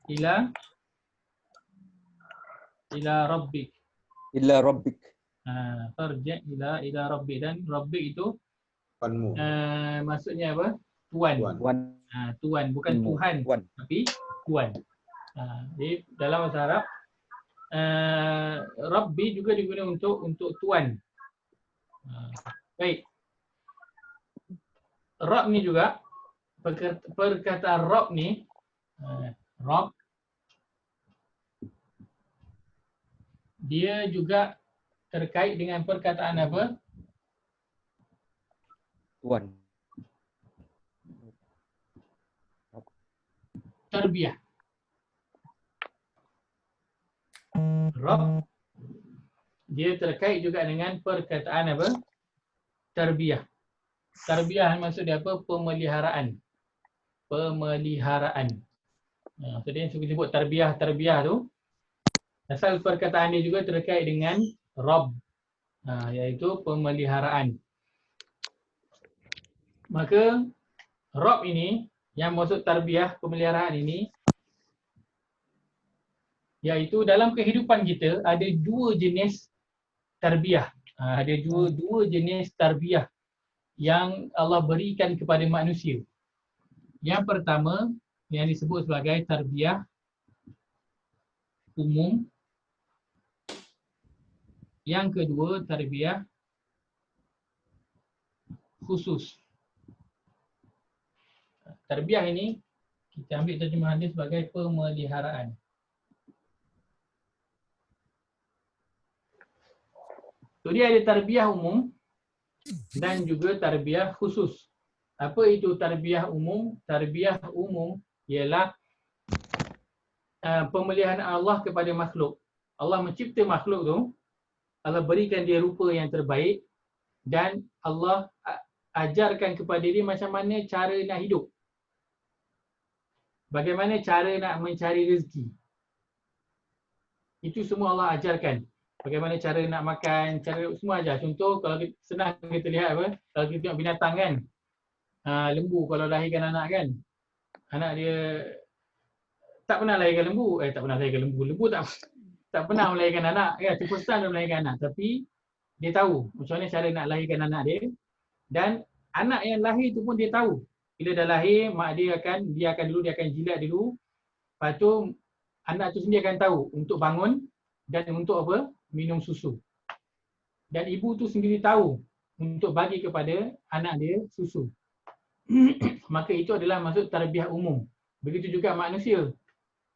ila rabbik. Ila rabbik. Farji' ila rabbik, dan rabbik itu Tuhanmu. maksudnya apa? Tuan. Tuan, bukan Tuhan, tapi Tuan. Jadi dalam bahasa Arab, Rabbi juga digunakan untuk Tuan. Baik. Rabb ni juga, perkataan Rabb ni, Rabb, dia juga terkait dengan perkataan apa? Tuan. Tarbiyah. Rabb dia terkait juga dengan perkataan apa? Tarbiyah. Tarbiyah maksud dia apa? Pemeliharaan. Pemeliharaan. Maksud dia suka sebut tarbiyah tu. Asal perkataan dia juga terkait dengan Rabb. Iaitu pemeliharaan. Maka Rabb ini yang maksud tarbiyah, pemeliharaan ini, iaitu dalam kehidupan kita ada dua jenis tarbiyah. Ada dua jenis tarbiyah yang Allah berikan kepada manusia. Yang pertama yang disebut sebagai tarbiyah umum. Yang kedua tarbiyah khusus. Tarbiyah ini kita ambil terjemahan dia sebagai pemeliharaan. So dia ada tarbiyah umum dan juga tarbiyah khusus. Apa itu tarbiyah umum? Tarbiyah umum ialah pemeliharaan Allah kepada makhluk. Allah mencipta makhluk tu, Allah berikan dia rupa yang terbaik dan Allah ajarkan kepada dia macam mana cara nak hidup. Bagaimana cara nak mencari rezeki. Itu semua Allah ajarkan. Bagaimana cara nak makan, cara semua ajar. Contoh kalau senang kita lihat apa, kalau kita tengok binatang kan, lembu kalau lahirkan anak kan, anak dia tak pernah lahirkan lembu, lembu tak pernah melahirkan anak kan, first time dia melahirkan anak, tapi dia tahu macam mana cara nak lahirkan anak dia, dan anak yang lahir tu pun dia tahu. Bila dah lahir, mak dia akan jilat dulu, lepas tu anak tu sendiri akan tahu untuk bangun dan untuk apa? Minum susu. Dan ibu tu sendiri tahu untuk bagi kepada anak dia susu. Maka itu adalah maksud tarbiyah umum. Begitu juga manusia.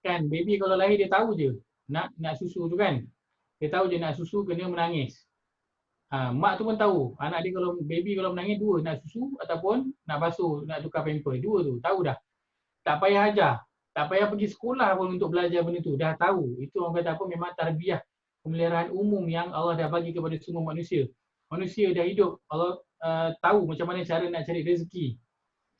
Kan baby kalau lahir dia tahu je nak susu tu kan. Dia tahu je nak susu kena menangis. Mak tu pun tahu. Anak dia kalau baby kalau menangis dua, nak susu ataupun nak basuh, nak tukar pamper. Dua tu tahu dah. Tak payah ajar. Tak payah pergi sekolah pun untuk belajar benda tu. Dah tahu. Itu orang kata apa? Memang tarbiyah, pemeliharaan umum yang Allah dah bagi kepada semua manusia. Manusia dah hidup, Allah tahu macam mana cara nak cari rezeki.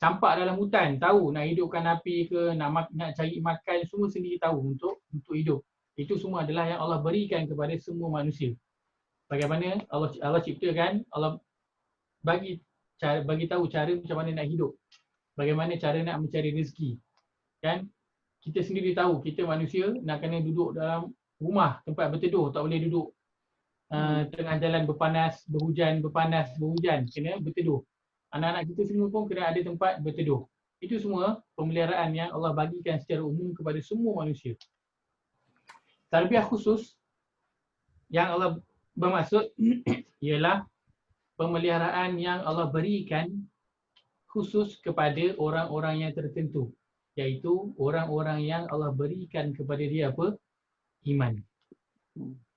Campak dalam hutan, tahu nak hidupkan api ke, nak cari makan, semua sendiri tahu untuk hidup. Itu semua adalah yang Allah berikan kepada semua manusia. Bagaimana Allah ciptakan, Allah bagi tahu cara macam mana nak hidup. Bagaimana cara nak mencari rezeki. Kan? Kita sendiri tahu, kita manusia nak kena duduk dalam rumah, tempat berteduh, tak boleh duduk tengah jalan berpanas, berhujan, kena berteduh. Anak-anak kita semua pun kena ada tempat berteduh. Itu semua pemeliharaan yang Allah bagikan secara umum kepada semua manusia. Tarbiyah khusus yang Allah bermaksud ialah pemeliharaan yang Allah berikan khusus kepada orang-orang yang tertentu, iaitu orang-orang yang Allah berikan kepada dia apa? Iman.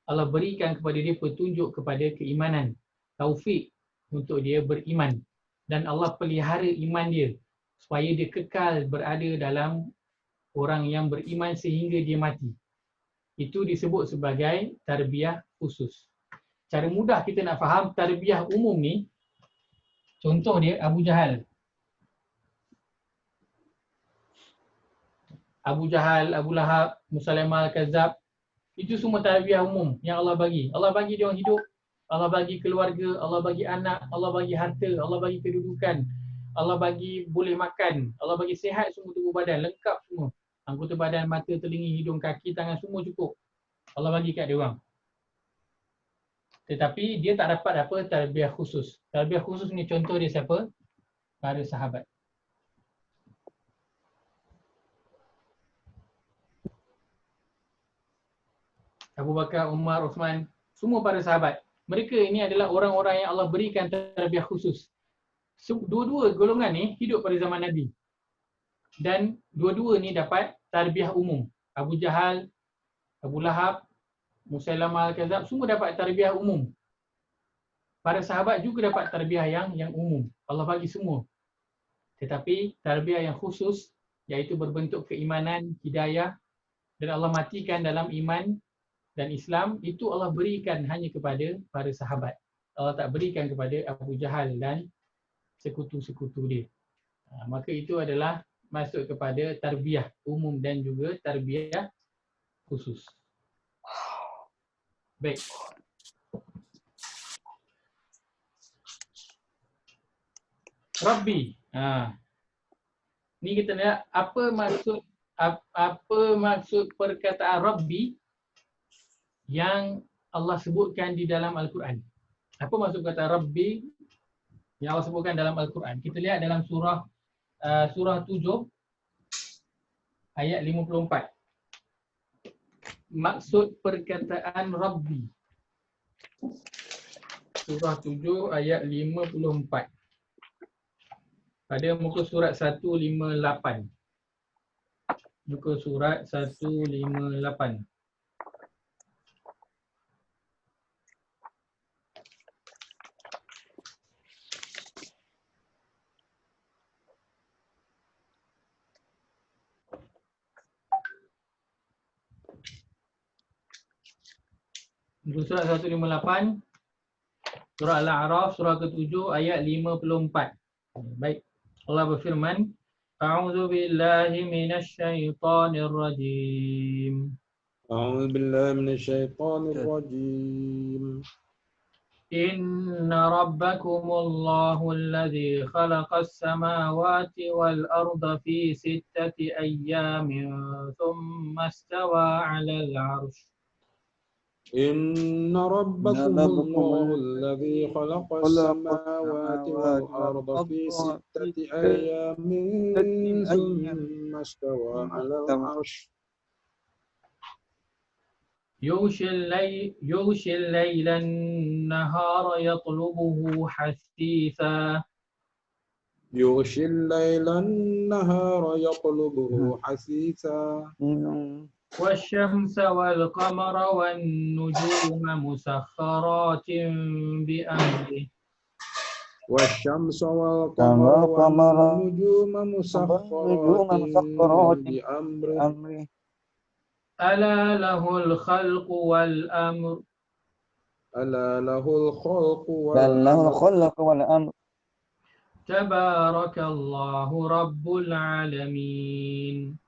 Allah berikan kepada dia petunjuk kepada keimanan, taufik untuk dia beriman, dan Allah pelihara iman dia supaya dia kekal berada dalam orang yang beriman sehingga dia mati. Itu disebut sebagai tarbiyah khusus. Cara mudah kita nak faham tarbiyah umum ni, contoh dia Abu Jahal, Abu Lahab, Musailamah Al-Kadzab, itu semua tarbiyah umum yang Allah bagi. Allah bagi dia orang hidup, Allah bagi keluarga, Allah bagi anak, Allah bagi harta, Allah bagi kedudukan, Allah bagi boleh makan, Allah bagi sihat semua tubuh badan, lengkap semua. Anggota badan, mata, telinga, hidung, kaki, tangan semua cukup. Allah bagi kat dia orang. Tetapi dia tak dapat apa? Tarbiyah khusus. Tarbiyah khusus ni contoh dia siapa? Para sahabat. Abu Bakar, Umar, Uthman, semua para sahabat. Mereka ini adalah orang-orang yang Allah berikan tarbiyah khusus. Dua-dua golongan ni hidup pada zaman Nabi. Dan dua-dua ni dapat tarbiyah umum. Abu Jahal, Abu Lahab, Musailamah Al-Kadzab, semua dapat tarbiyah umum. Para sahabat juga dapat tarbiyah yang umum. Allah bagi semua. Tetapi tarbiyah yang khusus, iaitu berbentuk keimanan, hidayah, dan Allah matikan dalam iman dan Islam itu Allah berikan hanya kepada para sahabat. Allah tak berikan kepada Abu Jahal dan sekutu-sekutu dia. Maka itu adalah masuk kepada tarbiyah umum dan juga tarbiyah khusus. Baik. Rabbi. Ni kita lihat apa maksud perkataan Rabbi yang Allah sebutkan di dalam Al-Quran. Apa maksud kata Rabbi yang Allah sebutkan dalam Al-Quran? Kita lihat dalam surah 7 ayat 54. Maksud perkataan Rabbi. Surah 7 ayat 54. Pada muka surat 158. Muka surat 158. Muka surat 158. Surah Al-A'raf, surah ke-7 ayat 54. Baik. Allah berfirman, A'udzu billahi minasy syaithanir rajim. A'udzu billahi minasyaitonir rajim. Inna rabbakumullahu alladzi khalaqas samawati wal arda fi 6 ayyamin thumma istawa 'alal 'arsy. إن ربكم الله الذي خلق السماوات والأرض في 6 أيام ثم استوى على العرش يغشي الليل النهار يطلبه حثيثا يغشي الليل النهار يطلبه حثيثا والشمس والقمر والنجوم مسخرات بأمره والشمس والقمر والنجوم مسخرات بأمره ألا له الخلق والأمر ألا له الخلق والأمر تبارك الله رب العالمين.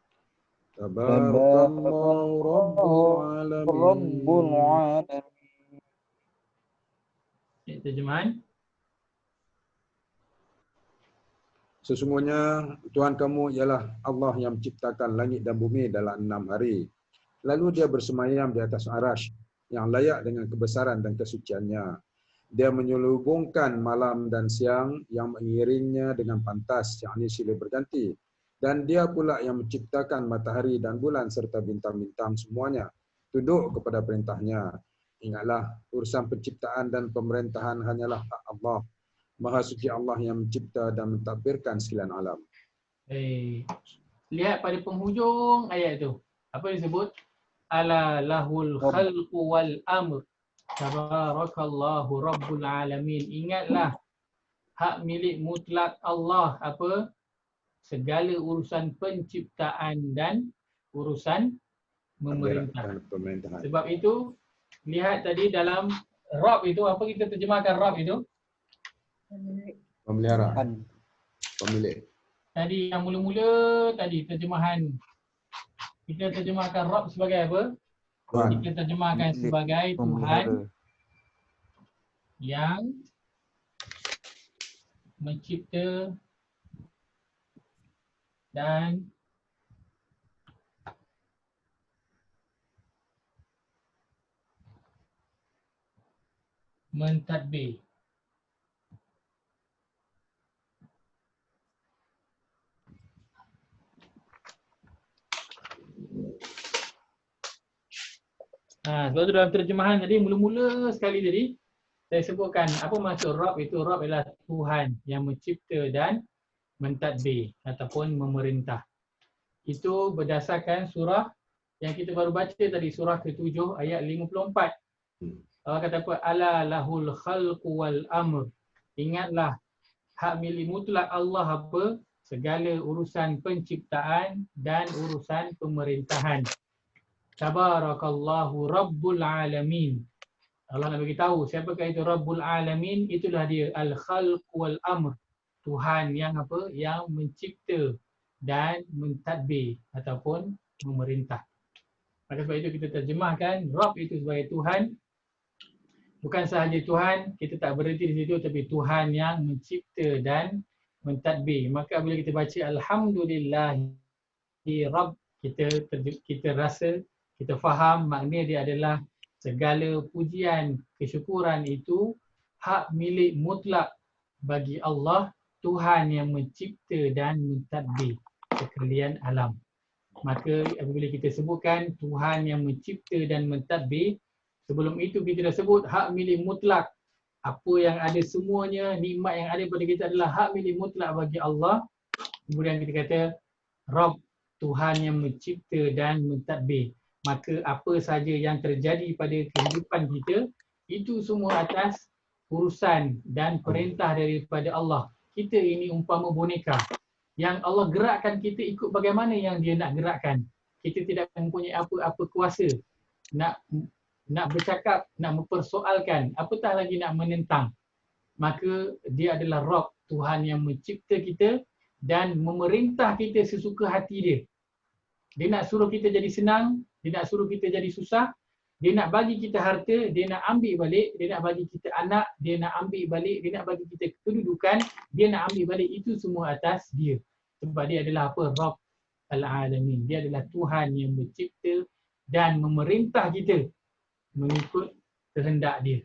Tabarakallahu Rabbul Alamin. Terjemahan. Sesungguhnya Tuhan kamu ialah Allah yang menciptakan langit dan bumi dalam 6 hari. Lalu dia bersemayam di atas arasy yang layak dengan kebesaran dan kesuciannya. Dia menyelubungkan malam dan siang yang mengiringnya dengan pantas, yakni silih berganti. Dan dia pula yang menciptakan matahari dan bulan serta bintang-bintang semuanya tunduk kepada perintahnya. Ingatlah, urusan penciptaan dan pemerintahan hanyalah hak Allah. Maha suci Allah yang mencipta dan mentadbirkan sekalian alam. Lihat pada penghujung ayat tu. Apa disebut? Ala lahul khalqu wal amr. Tabarakallahu Rabbul Alamin. Ingatlah, hak milik mutlak Allah apa? Segala urusan penciptaan dan urusan memerintah. Sebab itu, lihat tadi dalam Rabb itu, apa kita terjemahkan Rabb itu? Pemelihara. Pemilik. Tadi yang mula-mula tadi terjemahan. Kita terjemahkan Rabb sebagai apa? Tuhan. Kita terjemahkan sebagai Tuhan yang mencipta dan mentadbir. Sebab tu dalam terjemahan tadi, mula-mula sekali tadi, saya sebutkan apa maksud Rabb itu. Rabb adalah Tuhan yang mencipta dan mentadbir ataupun memerintah. Itu berdasarkan surah yang kita baru baca tadi, surah ke-7 ayat 54. Allah kata apa? Ala lahul khalqu wal amr. Ingatlah, hak milik mutlak Allah apa? Segala urusan penciptaan dan urusan pemerintahan. Tabarakallahu Rabbul Alamin. Allah nak bagi tahu siapakah itu Rabbul Alamin, itulah dia Al-Khalq wal Amr. Tuhan yang apa? Yang mencipta dan mentadbir ataupun memerintah. Maka sebab itu kita terjemahkan Rabb itu sebagai Tuhan. Bukan sahaja Tuhan, kita tak berhenti di situ, tapi Tuhan yang mencipta dan mentadbir. Maka bila kita baca Alhamdulillahi Rabb, kita rasa, kita faham makna dia adalah segala pujian, kesyukuran itu hak milik mutlak bagi Allah, Tuhan yang mencipta dan mentadbir sekalian alam. Maka apabila kita sebutkan Tuhan yang mencipta dan mentadbir, sebelum itu kita dah sebut hak milik mutlak. Apa yang ada semuanya, nikmat yang ada pada kita adalah hak milik mutlak bagi Allah. Kemudian kita kata Rabb, Tuhan yang mencipta dan mentadbir. Maka apa saja yang terjadi pada kehidupan kita, itu semua atas urusan dan perintah daripada Allah. Kita ini umpama boneka. Yang Allah gerakkan kita ikut bagaimana yang dia nak gerakkan. Kita tidak mempunyai apa-apa kuasa nak bercakap, nak mempersoalkan, apatah lagi nak menentang. Maka dia adalah Rabb, Tuhan yang mencipta kita dan memerintah kita sesuka hati dia. Dia nak suruh kita jadi senang, dia nak suruh kita jadi susah, dia nak bagi kita harta, dia nak ambil balik, dia nak bagi kita anak, dia nak ambil balik, dia nak bagi kita kedudukan, dia nak ambil balik, itu semua atas dia. Sebab dia adalah apa? Rabb al-Alamin. Dia adalah Tuhan yang mencipta dan memerintah kita mengikut kehendak dia.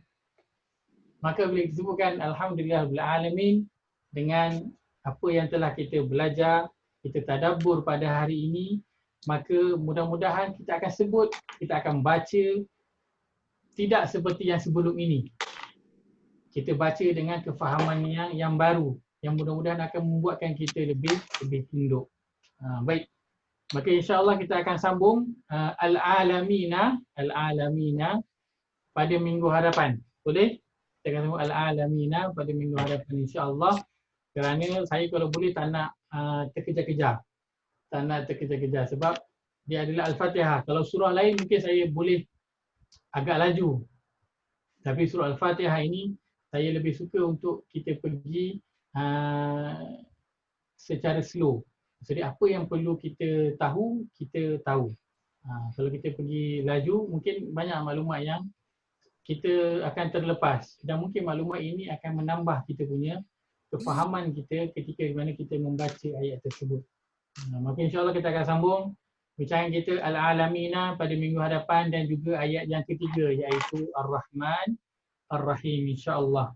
Maka bila disebutkan Alhamdulillah Rabbil Alamin, dengan apa yang telah kita belajar, kita tadabbur pada hari ini, maka mudah-mudahan kita akan sebut, kita akan baca tidak seperti yang sebelum ini. Kita baca dengan kefahaman yang baru, yang mudah-mudahan akan membuatkan kita lebih tunduk. Baik. Maka insya-Allah kita akan sambung Al-Alamina pada minggu hadapan. Boleh? Kita akan sambung Al-Alamina pada minggu hadapan insya-Allah. Kerana saya kalau boleh tak nak terkejar-kejar. Tak nak terkejar-kejar sebab dia adalah Al-Fatihah. Kalau surah lain mungkin saya boleh agak laju. Tapi surah Al-Fatihah ini saya lebih suka untuk kita pergi secara slow. Jadi apa yang perlu kita tahu, kita tahu. Kalau kita pergi laju, mungkin banyak maklumat yang kita akan terlepas. Dan mungkin maklumat ini akan menambah kita punya kefahaman kita ketika di mana kita membaca ayat tersebut. Maka insya-Allah kita akan sambung bincang kita Al-Alamina pada minggu hadapan dan juga ayat yang ketiga iaitu Ar-Rahman Ar-Rahim insya-Allah.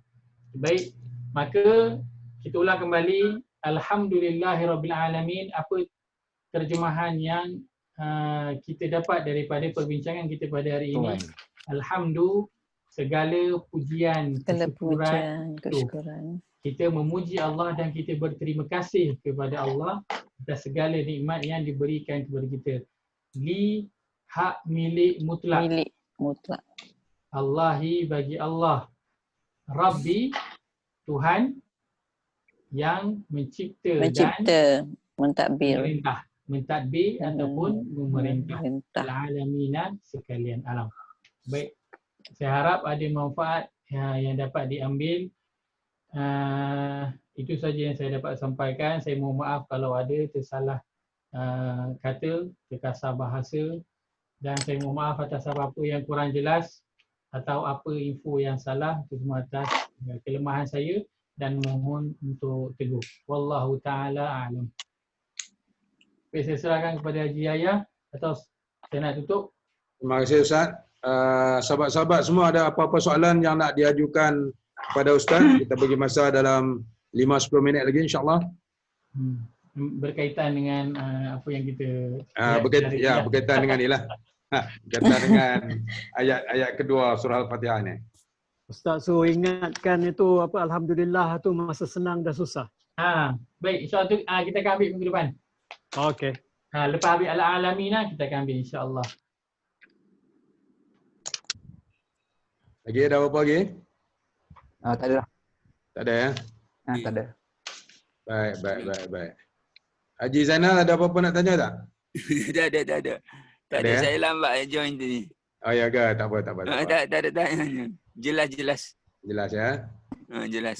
Baik, maka kita ulang kembali Alhamdulillahirabbil alamin. Apa terjemahan yang kita dapat daripada perbincangan kita pada hari ini? Alhamdulillah, segala pujian, kesyukuran. Kita memuji Allah dan kita berterima kasih kepada Allah atas segala nikmat yang diberikan kepada kita. Li hak milik mutlak. Milik mutlak. Allahi bagi Allah. Rabbi, Tuhan yang mencipta dan mentadbir. Mentadbir ataupun memerintah. Al-Alamina sekalian alam. Baik. Saya harap ada manfaat yang dapat diambil. Itu saja yang saya dapat sampaikan. Saya mohon maaf kalau ada tersalah kata, terkasar bahasa, dan saya mohon maaf atas apa-apa yang kurang jelas atau apa info yang salah. Itu semua atas kelemahan saya dan mohon untuk tegur. Wallahu ta'ala a'lam. Baik, saya serahkan kepada Haji Yahya atau saya nak tutup. Terima kasih Ustaz. Sahabat-sahabat semua ada apa-apa soalan yang nak diajukan kepada Ustaz, kita bagi masa dalam 5-10 minit lagi insya-Allah. Berkaitan dengan apa yang kita berkaitan dengan inilah. Berkaitan dengan ayat kedua surah Al-Fatihah ni. Ustaz suruh ingatkan itu apa alhamdulillah tu masa senang dan susah. Baik, insya-Allah tu kita akan ambil minggu depan. Okey. Lepas ambil Al-Alamina kita akan ambil insya-Allah. Lagi ada apa lagi? Tak ada lah. Tak ada ya? Tak ada. Baik. Haji Zainal ada apa-apa nak tanya tak? Tak ada. Tak ada, ada, ya? saya lambat join tadi. Oh ya ke? Tak apa. Tak ada tanya. Jelas. Jelas ya. Jelas.